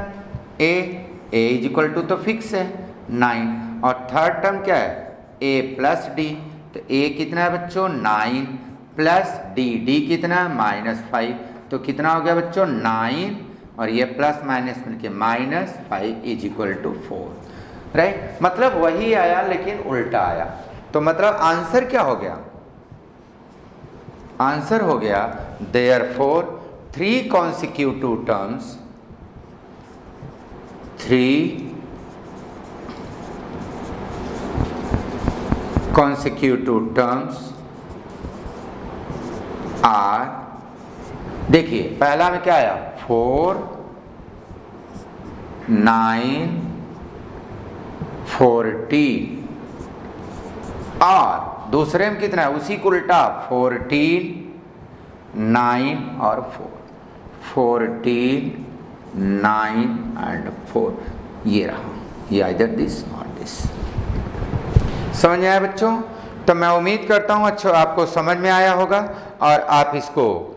a is equal to तो फिक्स है 9, और थर्ड टर्म क्या है? ए प्लस डी, तो ए कितना है बच्चों? 9 प्लस डी कितना है? -5, तो कितना हो गया बच्चों? 9 और ये प्लस माइनस मिलके -5 इज इक्वल टू 4, राइट। मतलब वही आया लेकिन उल्टा आया। तो मतलब आंसर क्या हो गया? आंसर हो गया therefore 3 consecutive terms, 3 consecutive terms are, देखिए पहला में क्या आया? 4, 9, 14, और दूसरे में कितना है? उसी को उल्टा 14, 9 और 4, 14, 9 एंड 4, ये रहा, ये आइदर दिस और दिस। समझ में आया बच्चों? तो मैं उम्मीद करता हूँ अच्छा आपको समझ में आया होगा और आप इसको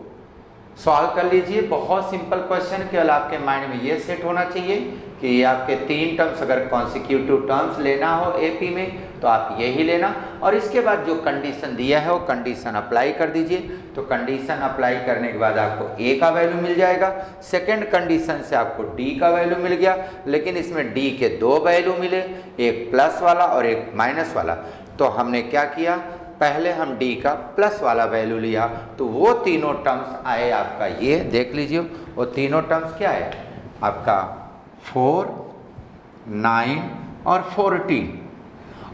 सॉल्व कर लीजिए। बहुत सिंपल क्वेश्चन, केवल आपके माइंड में ये सेट होना चाहिए कि ये आपके 3 टर्म्स अगर कॉन्सिक्यूटिव टर्म्स लेना हो एपी में तो आप यही लेना, और इसके बाद जो कंडीशन दिया है वो कंडीशन अप्लाई कर दीजिए। तो कंडीशन अप्लाई करने के बाद आपको ए का वैल्यू मिल जाएगा, सेकंड कंडीशन से आपको डी का वैल्यू मिल गया, लेकिन इसमें डी के 2 वैल्यू मिले, एक प्लस वाला और एक माइनस वाला। तो हमने क्या किया? पहले हम डी का प्लस वाला वैल्यू लिया, तो वो तीनों टर्म्स आए आपका, ये देख लीजिए वो तीनों टर्म्स क्या है आपका 4, 9 और 14।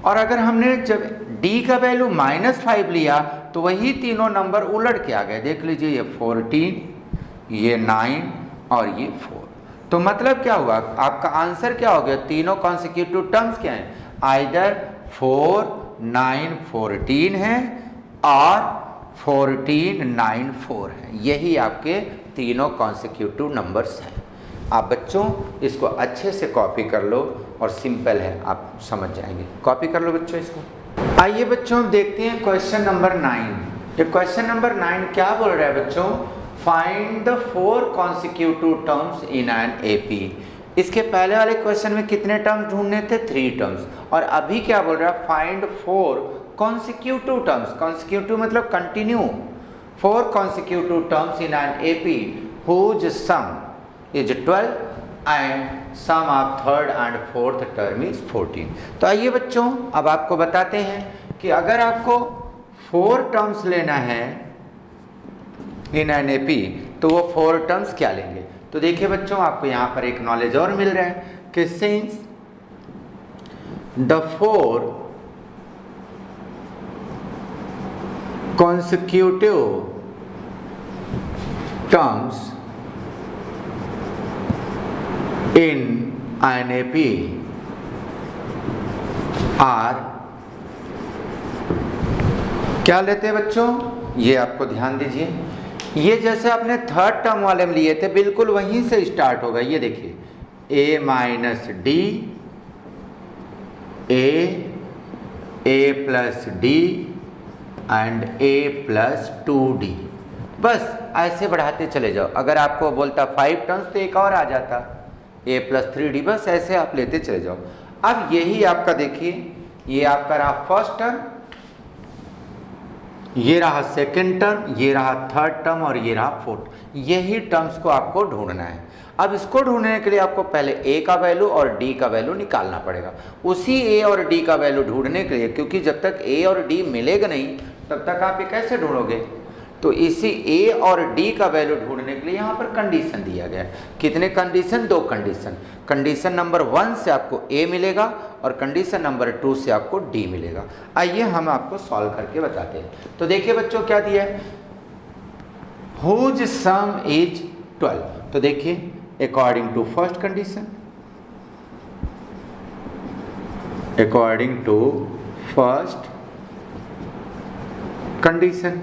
और अगर हमने जब डी का वैल्यू -5 लिया तो वही तीनों नंबर उलट के आ गए। देख लीजिए ये 14, ये 9 और ये 4। तो मतलब क्या हुआ? आपका आंसर क्या हो गया? तीनों कॉन्सिक्यूटिव टर्म्स क्या हैं? आइदर 4, 9, 14 है और 14, 9, 4 है। यही आपके तीनों कॉन्सिक्यूटिव नंबर्स हैं। आप बच्चों इसको अच्छे से कॉपी कर लो और सिंपल है, आप समझ जाएंगे। कॉपी कर लो बच्चों इसको। आइए बच्चों देखते हैं क्वेश्चन नंबर 9। ये क्वेश्चन नंबर 9 क्या बोल रहा है बच्चों, find the 4 consecutive terms in an AP. इसके पहले वाले क्वेश्चन में कितने टर्म्स ढूंढने थे, 3 टर्म्स, और अभी क्या बोल रहा है, फाइंड 4 कॉन्सिक्यूटिव टर्म्स। कॉन्सिक्यूटिव मतलब continue, 4 consecutive terms in an AP whose sum is 12 and sum of third and fourth term is 14। तो आइए बच्चों अब आपको बताते हैं कि अगर आपको 4 टर्म्स लेना है इन एन एपी तो वो 4 टर्म्स क्या लेंगे। तो देखिए बच्चों आपको यहाँ पर एक नॉलेज और मिल रहा है कि since the 4 consecutive terms in an AP are, क्या लेते हैं बच्चों, ये आपको ध्यान दीजिए, ये जैसे आपने थर्ड टर्म वाले में लिए थे बिल्कुल वहीं से स्टार्ट होगा। ये देखिए a minus D, a plus D and a plus 2d, बस ऐसे बढ़ाते चले जाओ। अगर आपको बोलता 5 टर्म्स तो एक और आ जाता a प्लस 3d, बस ऐसे आप लेते चले जाओ। अब यही आपका देखिए, ये आपका रहा फर्स्ट टर्म, ये रहा सेकंड टर्म, ये रहा थर्ड टर्म और ये रहा फोर्थ। यही टर्म्स को आपको ढूंढना है। अब इसको ढूंढने के लिए आपको पहले a का वैल्यू और d का वैल्यू निकालना पड़ेगा। उसी a और d का वैल्यू ढूंढने के लिए, क्योंकि जब तक a और d मिलेगा नहीं तब तक आप ये कैसे ढूंढोगे, तो इसी a और d का वैल्यू ढूंढने के लिए यहाँ पर कंडीशन दिया गया है। कितने कंडीशन, 2 कंडीशन। कंडीशन नंबर 1 से आपको a मिलेगा और कंडीशन नंबर 2 से आपको d मिलेगा। आइए हम आपको सॉल्व करके बताते हैं। तो देखिए बच्चों क्या दिया है, हुज सम इज 12। तो देखिए according to first condition, according to first condition,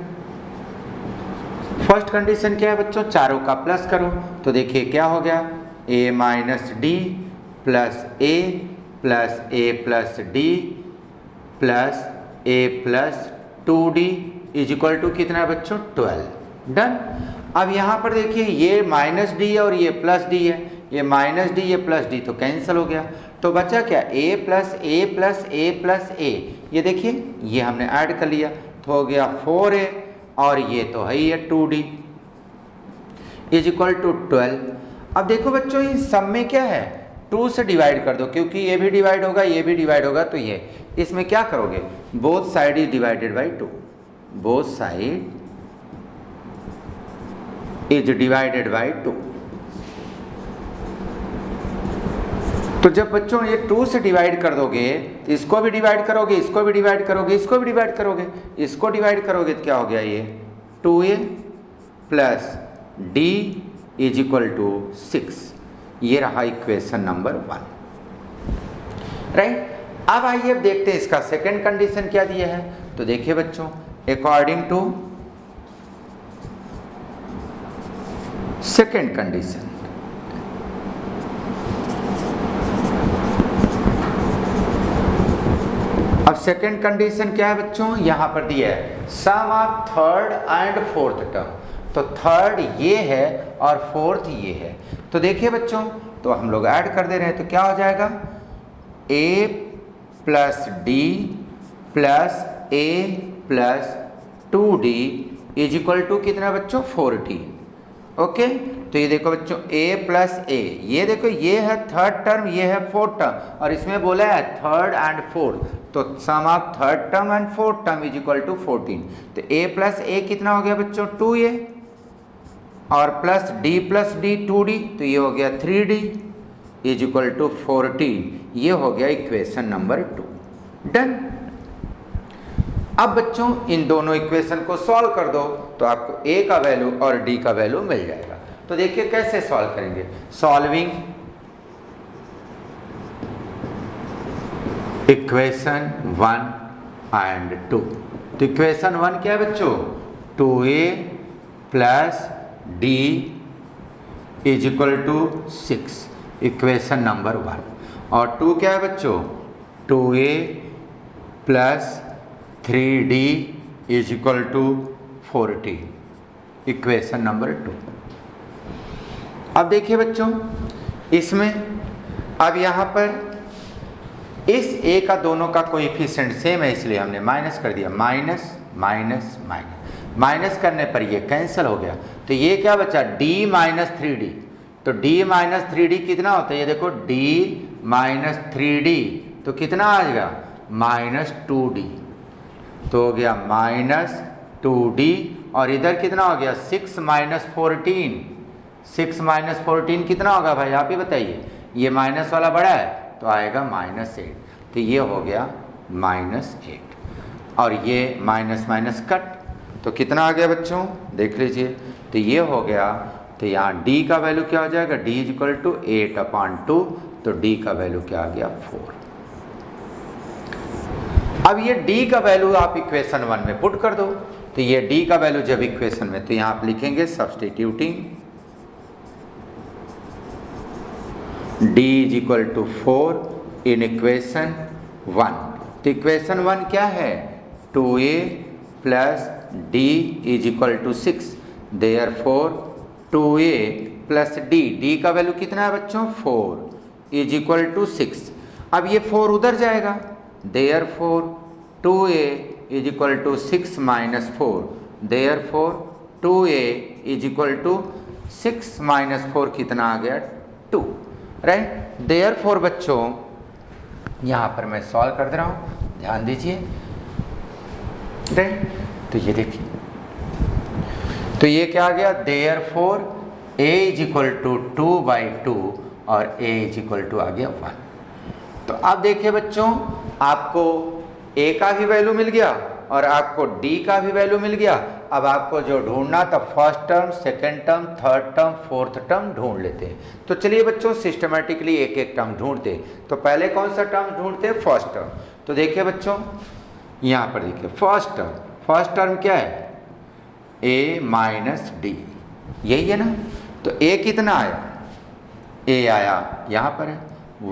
first condition क्या है बच्चों, चारों का प्लस करो। तो देखिए क्या हो गया, a minus d plus a plus a plus d plus a plus 2d is equal to कितना बच्चों, 12। डन। अब यहाँ पर देखिए ये माइनस डी और ये प्लस डी है, ये माइनस डी ये प्लस डी तो कैंसिल हो गया। तो बचा क्या, a plus a plus a plus a, ये देखिए ये हमने ऐड कर लिया तो हो गया 4a और ये तो है ही है 2d इज इक्वल टू 12। अब देखो बच्चों इस सब में क्या है, 2 से डिवाइड कर दो, क्योंकि ये भी डिवाइड होगा ये भी डिवाइड होगा, तो ये इसमें क्या करोगे, both side is divided by 2, both side is divided by 2। तो जब बच्चों ये 2 से डिवाइड कर दोगे, इसको भी डिवाइड करोगे, इसको भी डिवाइड करोगे, इसको भी डिवाइड करोगे, इसको डिवाइड करोगे तो क्या हो गया, ये 2a plus d is equal to 6। ये रहा इक्वेशन नंबर 1, राइट। अब आइए अब देखते हैं इसका सेकंड कंडीशन क्या दिया है। तो देखिए बच्चों अकॉर्डिंग टू सेकंड कंडीशन, अब सेकंड कंडीशन क्या है बच्चों, यहां पर दिया है sum of third and fourth term. तो थर्ड ये है और फोर्थ ये है। तो देखिए बच्चों तो हम लोग ऐड कर दे रहे हैं, तो क्या हो जाएगा, a plus d plus a plus 2d is equal to कितना बच्चों, 4d। ओके, तो ये देखो बच्चों a प्लस a, ये देखो ये है थर्ड टर्म, ये है फोर्थ टर्म, और इसमें बोला है थर्ड एंड फोर्थ, तो sum of third term and fourth term is equal to 14। तो a प्लस a कितना हो गया बच्चों, 2a, और प्लस d 2d, तो ये हो गया 3d इज इक्वल टू 14। ये हो गया इक्वेशन नंबर 2। डन। अब बच्चों इन दोनों इक्वेशन को सॉल्व कर दो तो आपको a का वैल्यू और d का वैल्यू मिल जाएगा। तो देखिए कैसे सॉल्व करेंगे, सॉल्विंग इक्वेशन 1 एंड 2। तो इक्वेशन 1 क्या है बच्चों, 2a plus d is equal to 6, equation number 1। और 2 क्या है बच्चों, 2a plus 3d is equal to 14, equation number 2। अब देखिए बच्चों, इसमें अब यहाँ पर इस a का दोनों का कोएफिशिएंट सेम है, इसलिए हमने माइनस कर दिया, माइनस माइनस माइनस, माइनस करने पर ये कैंसिल हो गया। तो ये क्या बचा, d माइनस 3d। तो d माइनस 3d कितना होता है, ये देखो d माइनस 3d तो कितना आ जाएगा, माइनस 2d। तो हो गया माइनस 2d, और इधर कितना हो गया, 6 माइनस 14, 6 माइनस 14 कितना होगा भाई आप ही बताइए। ये माइनस वाला बड़ा है तो आएगा -8, तो ये हो गया -8, और ये माइनस माइनस कट, तो कितना आ गया बच्चों देख लीजिए। तो ये हो गया, तो यहाँ d का वैल्यू क्या हो जाएगा, d इज इक्वल टू 8/2, तो d का वैल्यू क्या आ गया 4। अब ये d का वैल्यू आप इक्वेशन 1 में पुट कर दो, तो ये d का वैल्यू जब इक्वेशन में, तो यहाँ आप लिखेंगे substituting d is equal to 4 in equation 1। तो इक्वेशन 1 क्या है, 2a plus d is equal to 6, therefore 2a plus d का वैल्यू कितना है बच्चों 4 इज इक्वल टू 6। अब ये 4 उधर जाएगा, therefore 2a is equal to 6 minus 4, therefore 2a is equal to 6 minus 4 कितना आ गया 2, राइट। देयरफॉर बच्चों यहाँ पर मैं सॉल्व कर दे रहा हूँ, ध्यान दीजिए, राइट। तो ये देखिए, तो ये क्या आ गया, therefore a is equal to 2/2 और a इज इक्वल टू आ गया 1। तो अब देखिए बच्चों, आपको a का भी वैल्यू मिल गया और आपको d का भी वैल्यू मिल गया। अब आपको जो ढूंढना था, first term, second term, third term, fourth term ढूंढ लेते हैं। तो चलिए बच्चों सिस्टमेटिकली एक एक टर्म ढूंढते हैं। तो पहले कौन सा टर्म ढूंढते हैं, फर्स्ट टर्म। तो देखिए बच्चों, यहाँ पर देखिए फर्स्ट टर्म क्या है, a माइनस डी, यही है ना। तो a कितना आया, a आया यहाँ पर है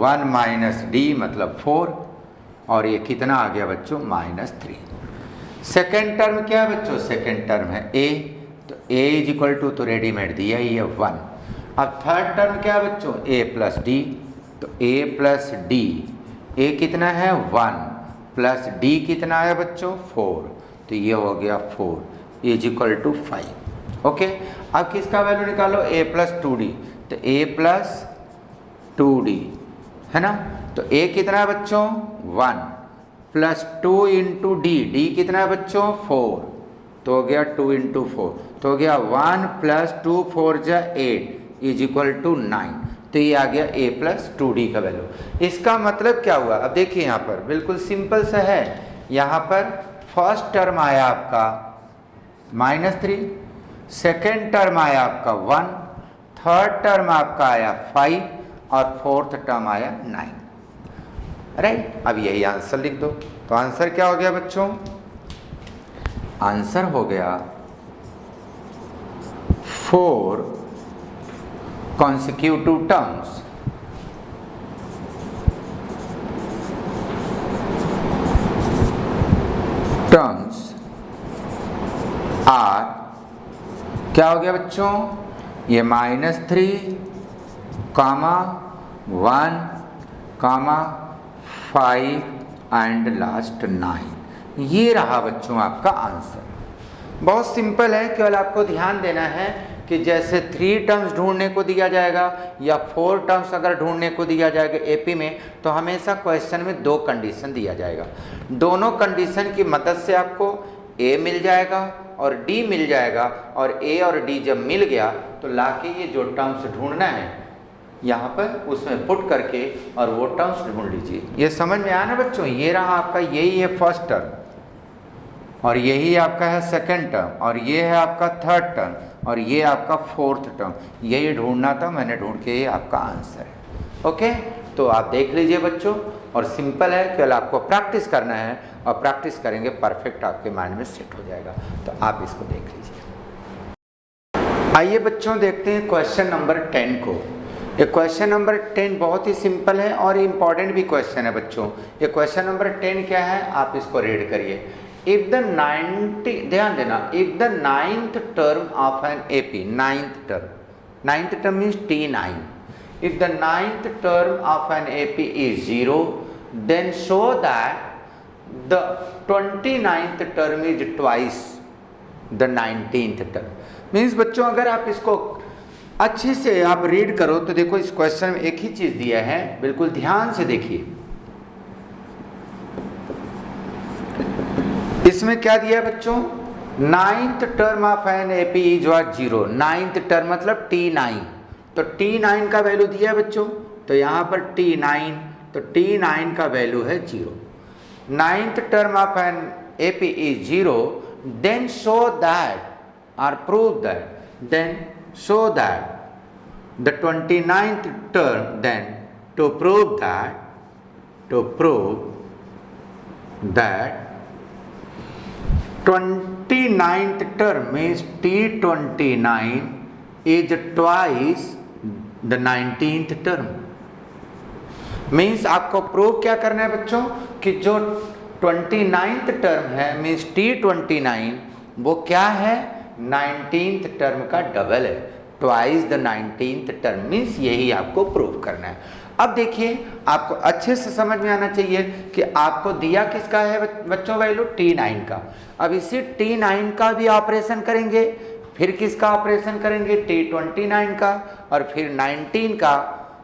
1 माइनस डी मतलब 4, और ये कितना आ गया बच्चों -3। सेकेंड टर्म क्या है बच्चों, सेकेंड टर्म है a, तो a इज इक्वल टू, तो रेडीमेड दिया ही है 1। अब थर्ड टर्म क्या है बच्चों, a प्लस डी, तो a प्लस डी, a कितना है 1 प्लस d कितना है बच्चों 4, तो ये हो गया 4 इज इक्वल टू 5। ओके, अब किसका वैल्यू निकालो, a प्लस 2d, तो a प्लस 2d है ना। तो a कितना है बच्चों 1 प्लस 2 इंटू डी कितना है बच्चों 4, तो हो गया 2 इंटू 4, तो हो गया 1 प्लस 2 4 जा 8 इज इक्वल टू 9। तो ये आ गया a प्लस 2d का वैल्यू। इसका मतलब क्या हुआ, अब देखिए यहाँ पर बिल्कुल सिंपल सा है। यहाँ पर फर्स्ट टर्म आया आपका -3, सेकेंड टर्म आया आपका 1, थर्ड टर्म आपका आया 5 और फोर्थ टर्म आया 9, राइट। अब यही आंसर लिख दो। तो आंसर क्या हो गया बच्चों, आंसर हो गया 4 consecutive terms are, क्या हो गया बच्चों, ये -3, 1, 5 एंड लास्ट 9। ये रहा बच्चों आपका आंसर। बहुत सिंपल है, केवल आपको ध्यान देना है कि जैसे 3 टर्म्स ढूंढने को दिया जाएगा या 4 टर्म्स अगर ढूंढने को दिया जाएगा एपी में, तो हमेशा क्वेश्चन में 2 कंडीशन दिया जाएगा। दोनों कंडीशन की मदद से आपको ए मिल जाएगा और डी मिल जाएगा, और ए और डी जब मिल गया तो लाके ये जो टर्म्स ढूंढना है यहाँ पर उसमें पुट करके और वो टर्म्स ढूंढ लीजिए। ये समझ में आया ना बच्चों, ये रहा आपका, यही है फर्स्ट टर्म और यही आपका है सेकंड टर्म और ये है आपका थर्ड टर्म और ये आपका फोर्थ टर्म। यही ढूंढना था, मैंने ढूंढ के ये आपका आंसर है। ओके, तो आप देख लीजिए बच्चों, और सिंपल है, केवल आपको प्रैक्टिस करना है और प्रैक्टिस करेंगे परफेक्ट आपके माइंड में सेट हो जाएगा। तो आप इसको देख लीजिए। आइए बच्चों देखते हैं क्वेश्चन नंबर 10 को। ये क्वेश्चन नंबर 10 बहुत ही सिंपल है और इम्पॉर्टेंट भी क्वेश्चन है बच्चों। ये क्वेश्चन नंबर 10 क्या है, आप इसको रीड करिए। इफ द 90, ध्यान देना, if the 9th term of an AP, 9th term means T9, if the 9th term of an AP is 0, then show that the 29th term is twice the 19th term. Means बच्चों अगर आप इसको अच्छे से आप read करो तो देखो इस क्वेश्चन में एक ही चीज दिया है, बिल्कुल ध्यान से देखिए। इसमें क्या दिया है बच्चों, 9th term of an AP is what 0, 9th term मतलब T9, तो T9 का वैल्यू दिया है बच्चों, तो यहां पर T9, तो T9 का वैल्यू है 0। 9th term of an AP is 0, then show that or prove that, then show that the 29th term, then to prove that 29th term means T29 is twice the 19th term। Means आपको prove क्या करना है बच्चों कि जो 29th term है means T29 वो क्या है, 19th टर्म का डबल है, twice the 19th term, means यही आपको प्रूव करना है। अब देखिए आपको अच्छे से समझ में आना चाहिए कि आपको दिया किसका है बच्चों वैल्यू, T9 का। अब इसी T9 का भी ऑपरेशन करेंगे, फिर किसका ऑपरेशन करेंगे, T29 का, और फिर 19 का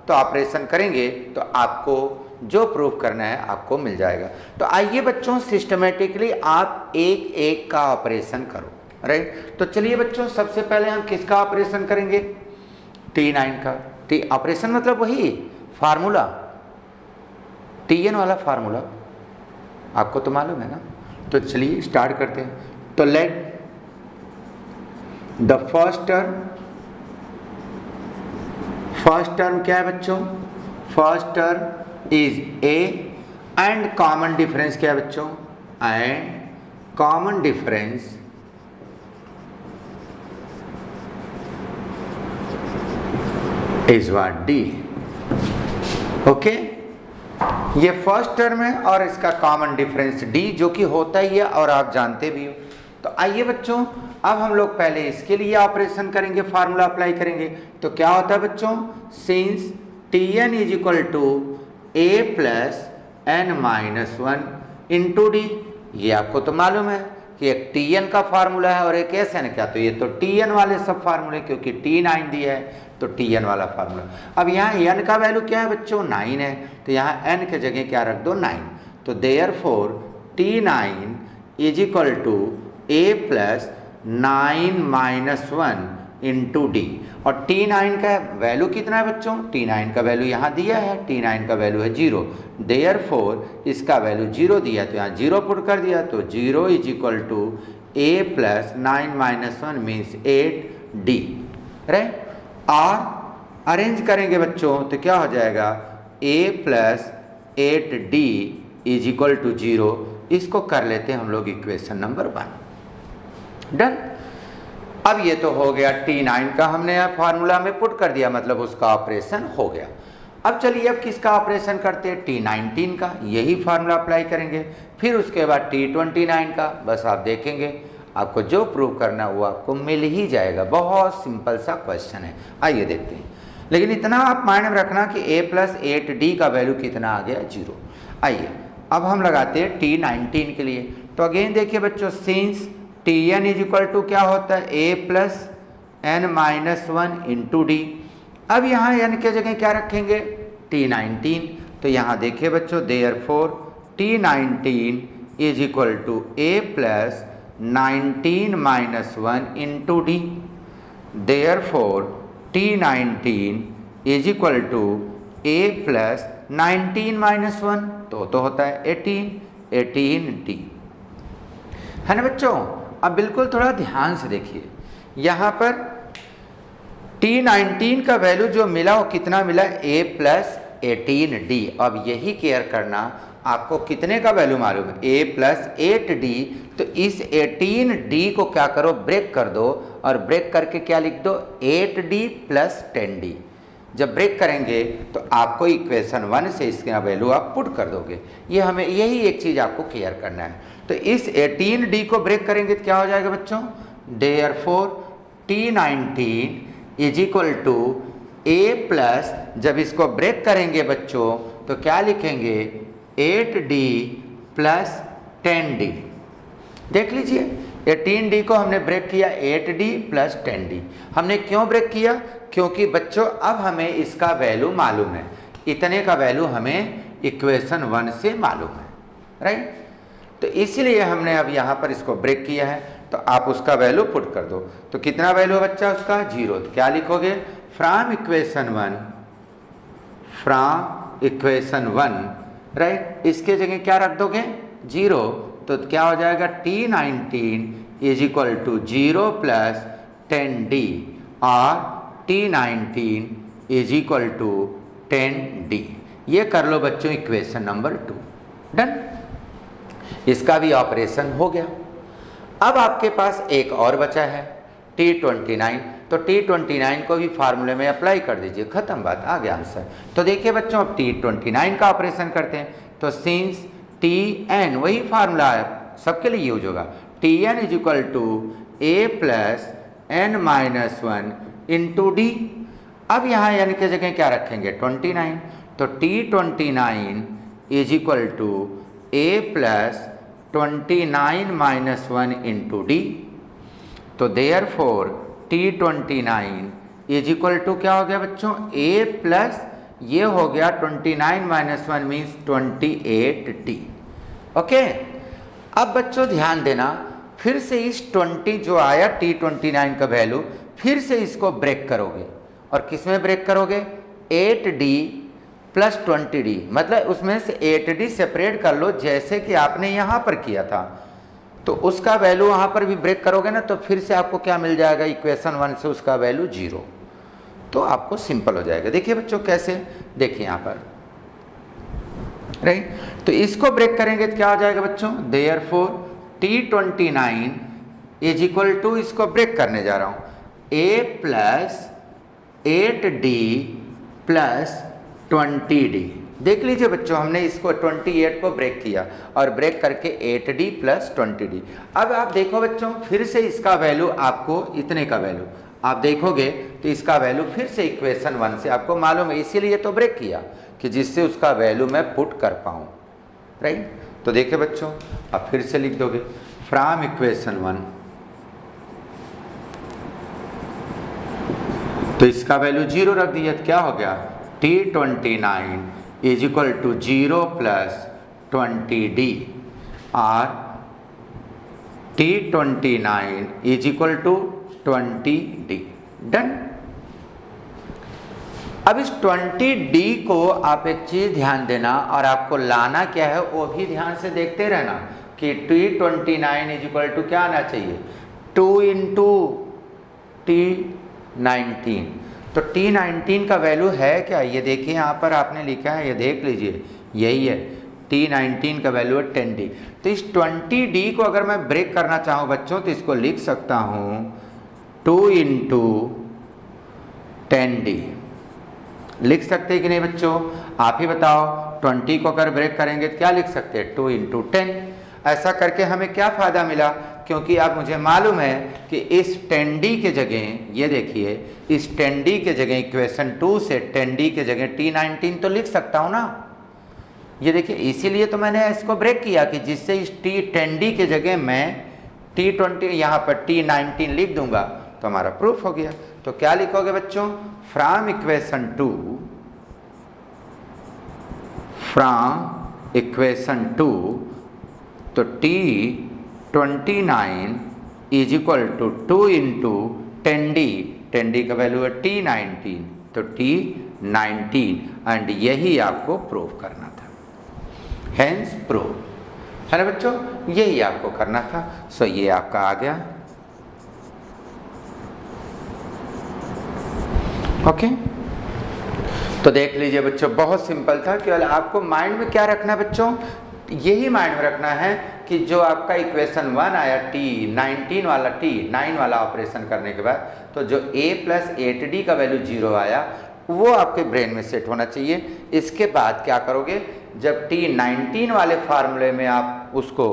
तो ऑपरेशन करेंगे तो आपको जो प्रूफ करना है आपको मिल जाएगा। तो आइए बच्चों सिस्टमेटिकली आप एक एक का ऑपरेशन करो, राइट। तो चलिए बच्चों सबसे पहले हम किसका ऑपरेशन करेंगे, T9 का। ऑपरेशन मतलब वही फार्मूला, Tn वाला फार्मूला आपको तो मालूम है ना। तो चलिए स्टार्ट करते हैं। तो लेट द फर्स्ट टर्म क्या है बच्चों, first term is A and common difference क्या है बच्चों, and common difference is what D। Okay, ये फर्स्ट टर्म है और इसका कॉमन डिफरेंस D जो कि होता ही है और आप जानते भी हो। तो आइए बच्चों अब हम लोग पहले इसके लिए ऑपरेशन करेंगे, फार्मूला अप्लाई करेंगे। तो क्या होता है बच्चों, since Tn is equal to A plus n minus 1 into D, ये आपको तो मालूम है कि एक Tn का फार्मूला है और एक Sn का, तो ये तो Tn वाले सब फार्मूले, क्योंकि T9 दिया है तो Tn वाला फार्मूला। अब यहाँ n का वैल्यू क्या है बच्चों, 9 है, तो यहाँ n के जगह क्या रख दो, 9। तो therefore T9 is equal to A plus 9 minus 1 into D। और T9 का वैल्यू कितना है बच्चों, T9 का वैल्यू यहाँ दिया है, T9 का वैल्यू है 0, देयरफॉर इसका वैल्यू 0 दिया तो यहाँ 0 पुट कर दिया, तो 0 is equal to A plus 9 minus 1 means 8D, right. और अरेंज करेंगे बच्चों तो क्या हो जाएगा, A plus 8D is equal to 0। इसको कर लेते हैं हम लोग इक्वेशन नंबर 1, डन। अब ये तो हो गया T9 का, हमने यहाँ फार्मूला में पुट कर दिया, मतलब उसका ऑपरेशन हो गया। अब चलिए अब किसका ऑपरेशन करते हैं, T19 का, यही फार्मूला अप्लाई करेंगे। फिर उसके बाद T29 का, बस आप देखेंगे आपको जो प्रूव करना वो आपको मिल ही जाएगा। बहुत सिंपल सा क्वेश्चन है, आइए देखते हैं। लेकिन इतना आप माइंड में रखना कि A प्लस 8D का वैल्यू कितना आ गया, 0। आइए अब हम लगाते हैं T19 के लिए। तो अगेन देखिए बच्चों, since Tn is equal to क्या होता है, A plus n minus 1 into D। अब यहाँ n के जगह क्या रखेंगे, T19। तो यहाँ देखिए बच्चों, therefore T19 is equal to A plus 19 minus 1 into D। Therefore T19 is equal to A plus 19 minus 1 तो होता है 18D, है ना बच्चों। अब बिल्कुल थोड़ा ध्यान से देखिए, यहाँ पर T19 का वैल्यू जो मिला वो कितना मिला, A प्लस 18D। अब यही केयर करना आपको कितने का वैल्यू मालूम है, a प्लस 8d, तो इस 18d को क्या करो, ब्रेक कर दो, और ब्रेक करके क्या लिख दो, 8d प्लस 10d। जब ब्रेक करेंगे तो आपको इक्वेशन 1 से इसका वैल्यू आप पुट कर दोगे। ये हमें यही एक चीज़ आपको क्लियर करना है। तो इस 18d को ब्रेक करेंगे तो क्या हो जाएगा बच्चों, therefore T19 is equal to a plus, जब इसको ब्रेक करेंगे बच्चों तो क्या लिखेंगे, 8d प्लस 10d। देख लीजिए 18d को हमने ब्रेक किया 8d प्लस 10d। हमने क्यों ब्रेक किया, क्योंकि बच्चों अब हमें इसका वैल्यू मालूम है, इतने का वैल्यू हमें इक्वेशन 1 से मालूम है, राइट। तो इसलिए हमने अब यहाँ पर इसको ब्रेक किया है, तो आप उसका वैल्यू पुट कर दो। तो कितना वैल्यू है बच्चा उसका, 0। तो क्या लिखोगे, फ्रॉम इक्वेशन 1, राइट, इसके जगह क्या रख दोगे, 0। तो क्या हो जाएगा, T19 is equal to 0 plus 10d, और T19 is equal to 10d। ये कर लो बच्चों इक्वेशन नंबर 2। डन, इसका भी ऑपरेशन हो गया। अब आपके पास एक और बचा है T29, तो T29 को भी फार्मूले में अप्लाई कर दीजिए, खत्म बात, आ गया आंसर। तो देखिए बच्चों अब T29 का ऑपरेशन करते हैं। तो सिंस Tn, वही फार्मूला है, सबके लिए यूज होगा, Tn is equal to a plus n minus 1 into D. अब यहाँ n के जगह क्या रखेंगे, 29। तो T29 is equal to a plus 29 minus 1 into D. तो therefore T29 is equal to क्या हो गया बच्चों, a प्लस ये हो गया 29 माइनस 1 मीन्स 28d। ओके, अब बच्चों ध्यान देना, फिर से इस 20 जो आया T29 का वैल्यू, फिर से इसको ब्रेक करोगे, और किस में ब्रेक करोगे, 8d प्लस 20d, मतलब उसमें से 8d सेपरेट कर लो, जैसे कि आपने यहाँ पर किया था। तो उसका वैल्यू वहाँ पर भी ब्रेक करोगे ना, तो फिर से आपको क्या मिल जाएगा, इक्वेशन 1 से उसका वैल्यू 0। तो आपको सिंपल हो जाएगा। देखिए बच्चों कैसे, देखिए यहाँ पर, राइट। तो इसको ब्रेक करेंगे तो क्या हो जाएगा बच्चों, therefore T29 is equal to, इसको ब्रेक करने जा रहा हूँ, a plus 8d plus 20d। देख लीजिए बच्चों, हमने इसको 28 को ब्रेक किया और ब्रेक करके 8d प्लस 20d। अब आप देखो बच्चों, फिर से इसका वैल्यू आपको, इतने का वैल्यू आप देखोगे तो इसका वैल्यू फिर से इक्वेशन 1 से आपको मालूम है, इसीलिए तो ब्रेक किया कि जिससे उसका वैल्यू मैं पुट कर पाऊँ, राइट। तो देखिए बच्चों, अब फिर से लिख दोगे, फ्रॉम इक्वेशन 1, तो इसका वैल्यू 0 रख दिया, तो क्या हो गया, T29 is equal to 0 plus 20d, और T29 is equal to 20d। Done. अब इस 20d को आप एक चीज ध्यान देना, और आपको लाना क्या है वो भी ध्यान से देखते रहना कि T29 इज इक्वल टू क्या आना चाहिए, 2 इंटू T19। तो T19 का वैल्यू है क्या, ये देखिए यहाँ पर आपने लिखा है, ये देख लीजिए, यही है, T19 का वैल्यू है 10d। तो इस 20d को अगर मैं ब्रेक करना चाहूँ बच्चों, तो इसको लिख सकता हूँ 2 इंटू 10d। लिख सकते हैं कि नहीं बच्चों, आप ही बताओ। 20 को अगर ब्रेक करेंगे तो क्या लिख सकते हैं, 2 इंटू 10। ऐसा करके हमें क्या फ़ायदा मिला, क्योंकि अब मुझे मालूम है कि इस 10d के जगह, ये देखिए, इस 10d के जगह इक्वेशन 2 से 10d के जगह T19 तो लिख सकता हूँ ना। ये देखिए, इसीलिए तो मैंने इसको ब्रेक किया कि जिससे इस 10d के जगह मैं T20 यहाँ पर T19 लिख दूंगा, तो हमारा प्रूफ हो गया। तो क्या लिखोगे बच्चों, फ्रॉम इक्वेशन 2, तो T29 is equal to 2 into 10d का वैल्यू है T19, तो T19, एंड यही आपको प्रूव करना था, हेंस प्रूव, है ना बच्चों, यही आपको करना था। सो ये आपका आ गया। ओके, तो देख लीजिए बच्चों, बहुत सिंपल था। केवल आपको माइंड में क्या रखना है बच्चों, यही माइंड में रखना है कि जो आपका इक्वेशन 1 आया T19 वाला, T9 वाला ऑपरेशन करने के बाद, तो जो a + 8d का वैल्यू 0 आया वो आपके ब्रेन में सेट होना चाहिए। इसके बाद क्या करोगे, जब T19 वाले फार्मूले में आप उसको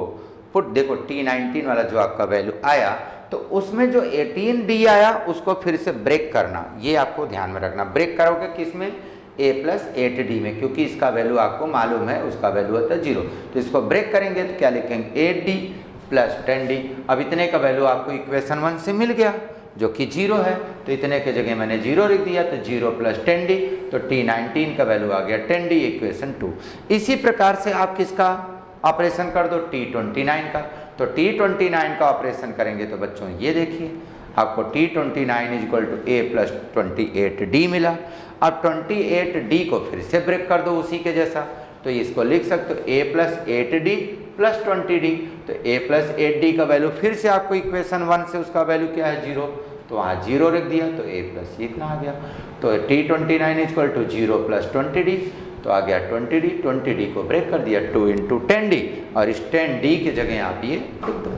देखो T19 वाला जो आपका वैल्यू आया, तो उसमें जो 18d आया उसको फिर से ब्रेक करना, ये आपको ध्यान में रखना। ब्रेक करोगे किसमें, a + 8d में, क्योंकि इसका वैल्यू आपको मालूम है, उसका वैल्यू होता है 0। तो इसको ब्रेक करेंगे तो क्या लिखेंगे, 8d + 10d। अब इतने का वैल्यू आपको इक्वेशन 1 से मिल गया जो कि 0 है, तो इतने के जगह मैंने 0 लिख दिया, तो 0 + 10d, तो T19 का वैल्यू आ गया 10d, इक्वेशन 2। इसी प्रकार से आप किसका ऑपरेशन कर दो, T29 का। तो T29 का ऑपरेशन करेंगे तो बच्चों ये देखिए आपको T29 = a + 28d मिला। अब 28d को फिर से ब्रेक कर दो उसी के जैसा, तो इसको लिख सकते हो a + 8d + 20d। तो a + 8d का वैल्यू फिर से आपको इक्वेशन 1 से उसका वैल्यू क्या है, 0, तो वहाँ 0 रख दिया, तो a + इतना आ गया। तो T29 = 0 + 20d, तो आ गया 20d। 20d को ब्रेक कर दिया 2 × 10d, और इस 10d की जगह आप ये लिख दो।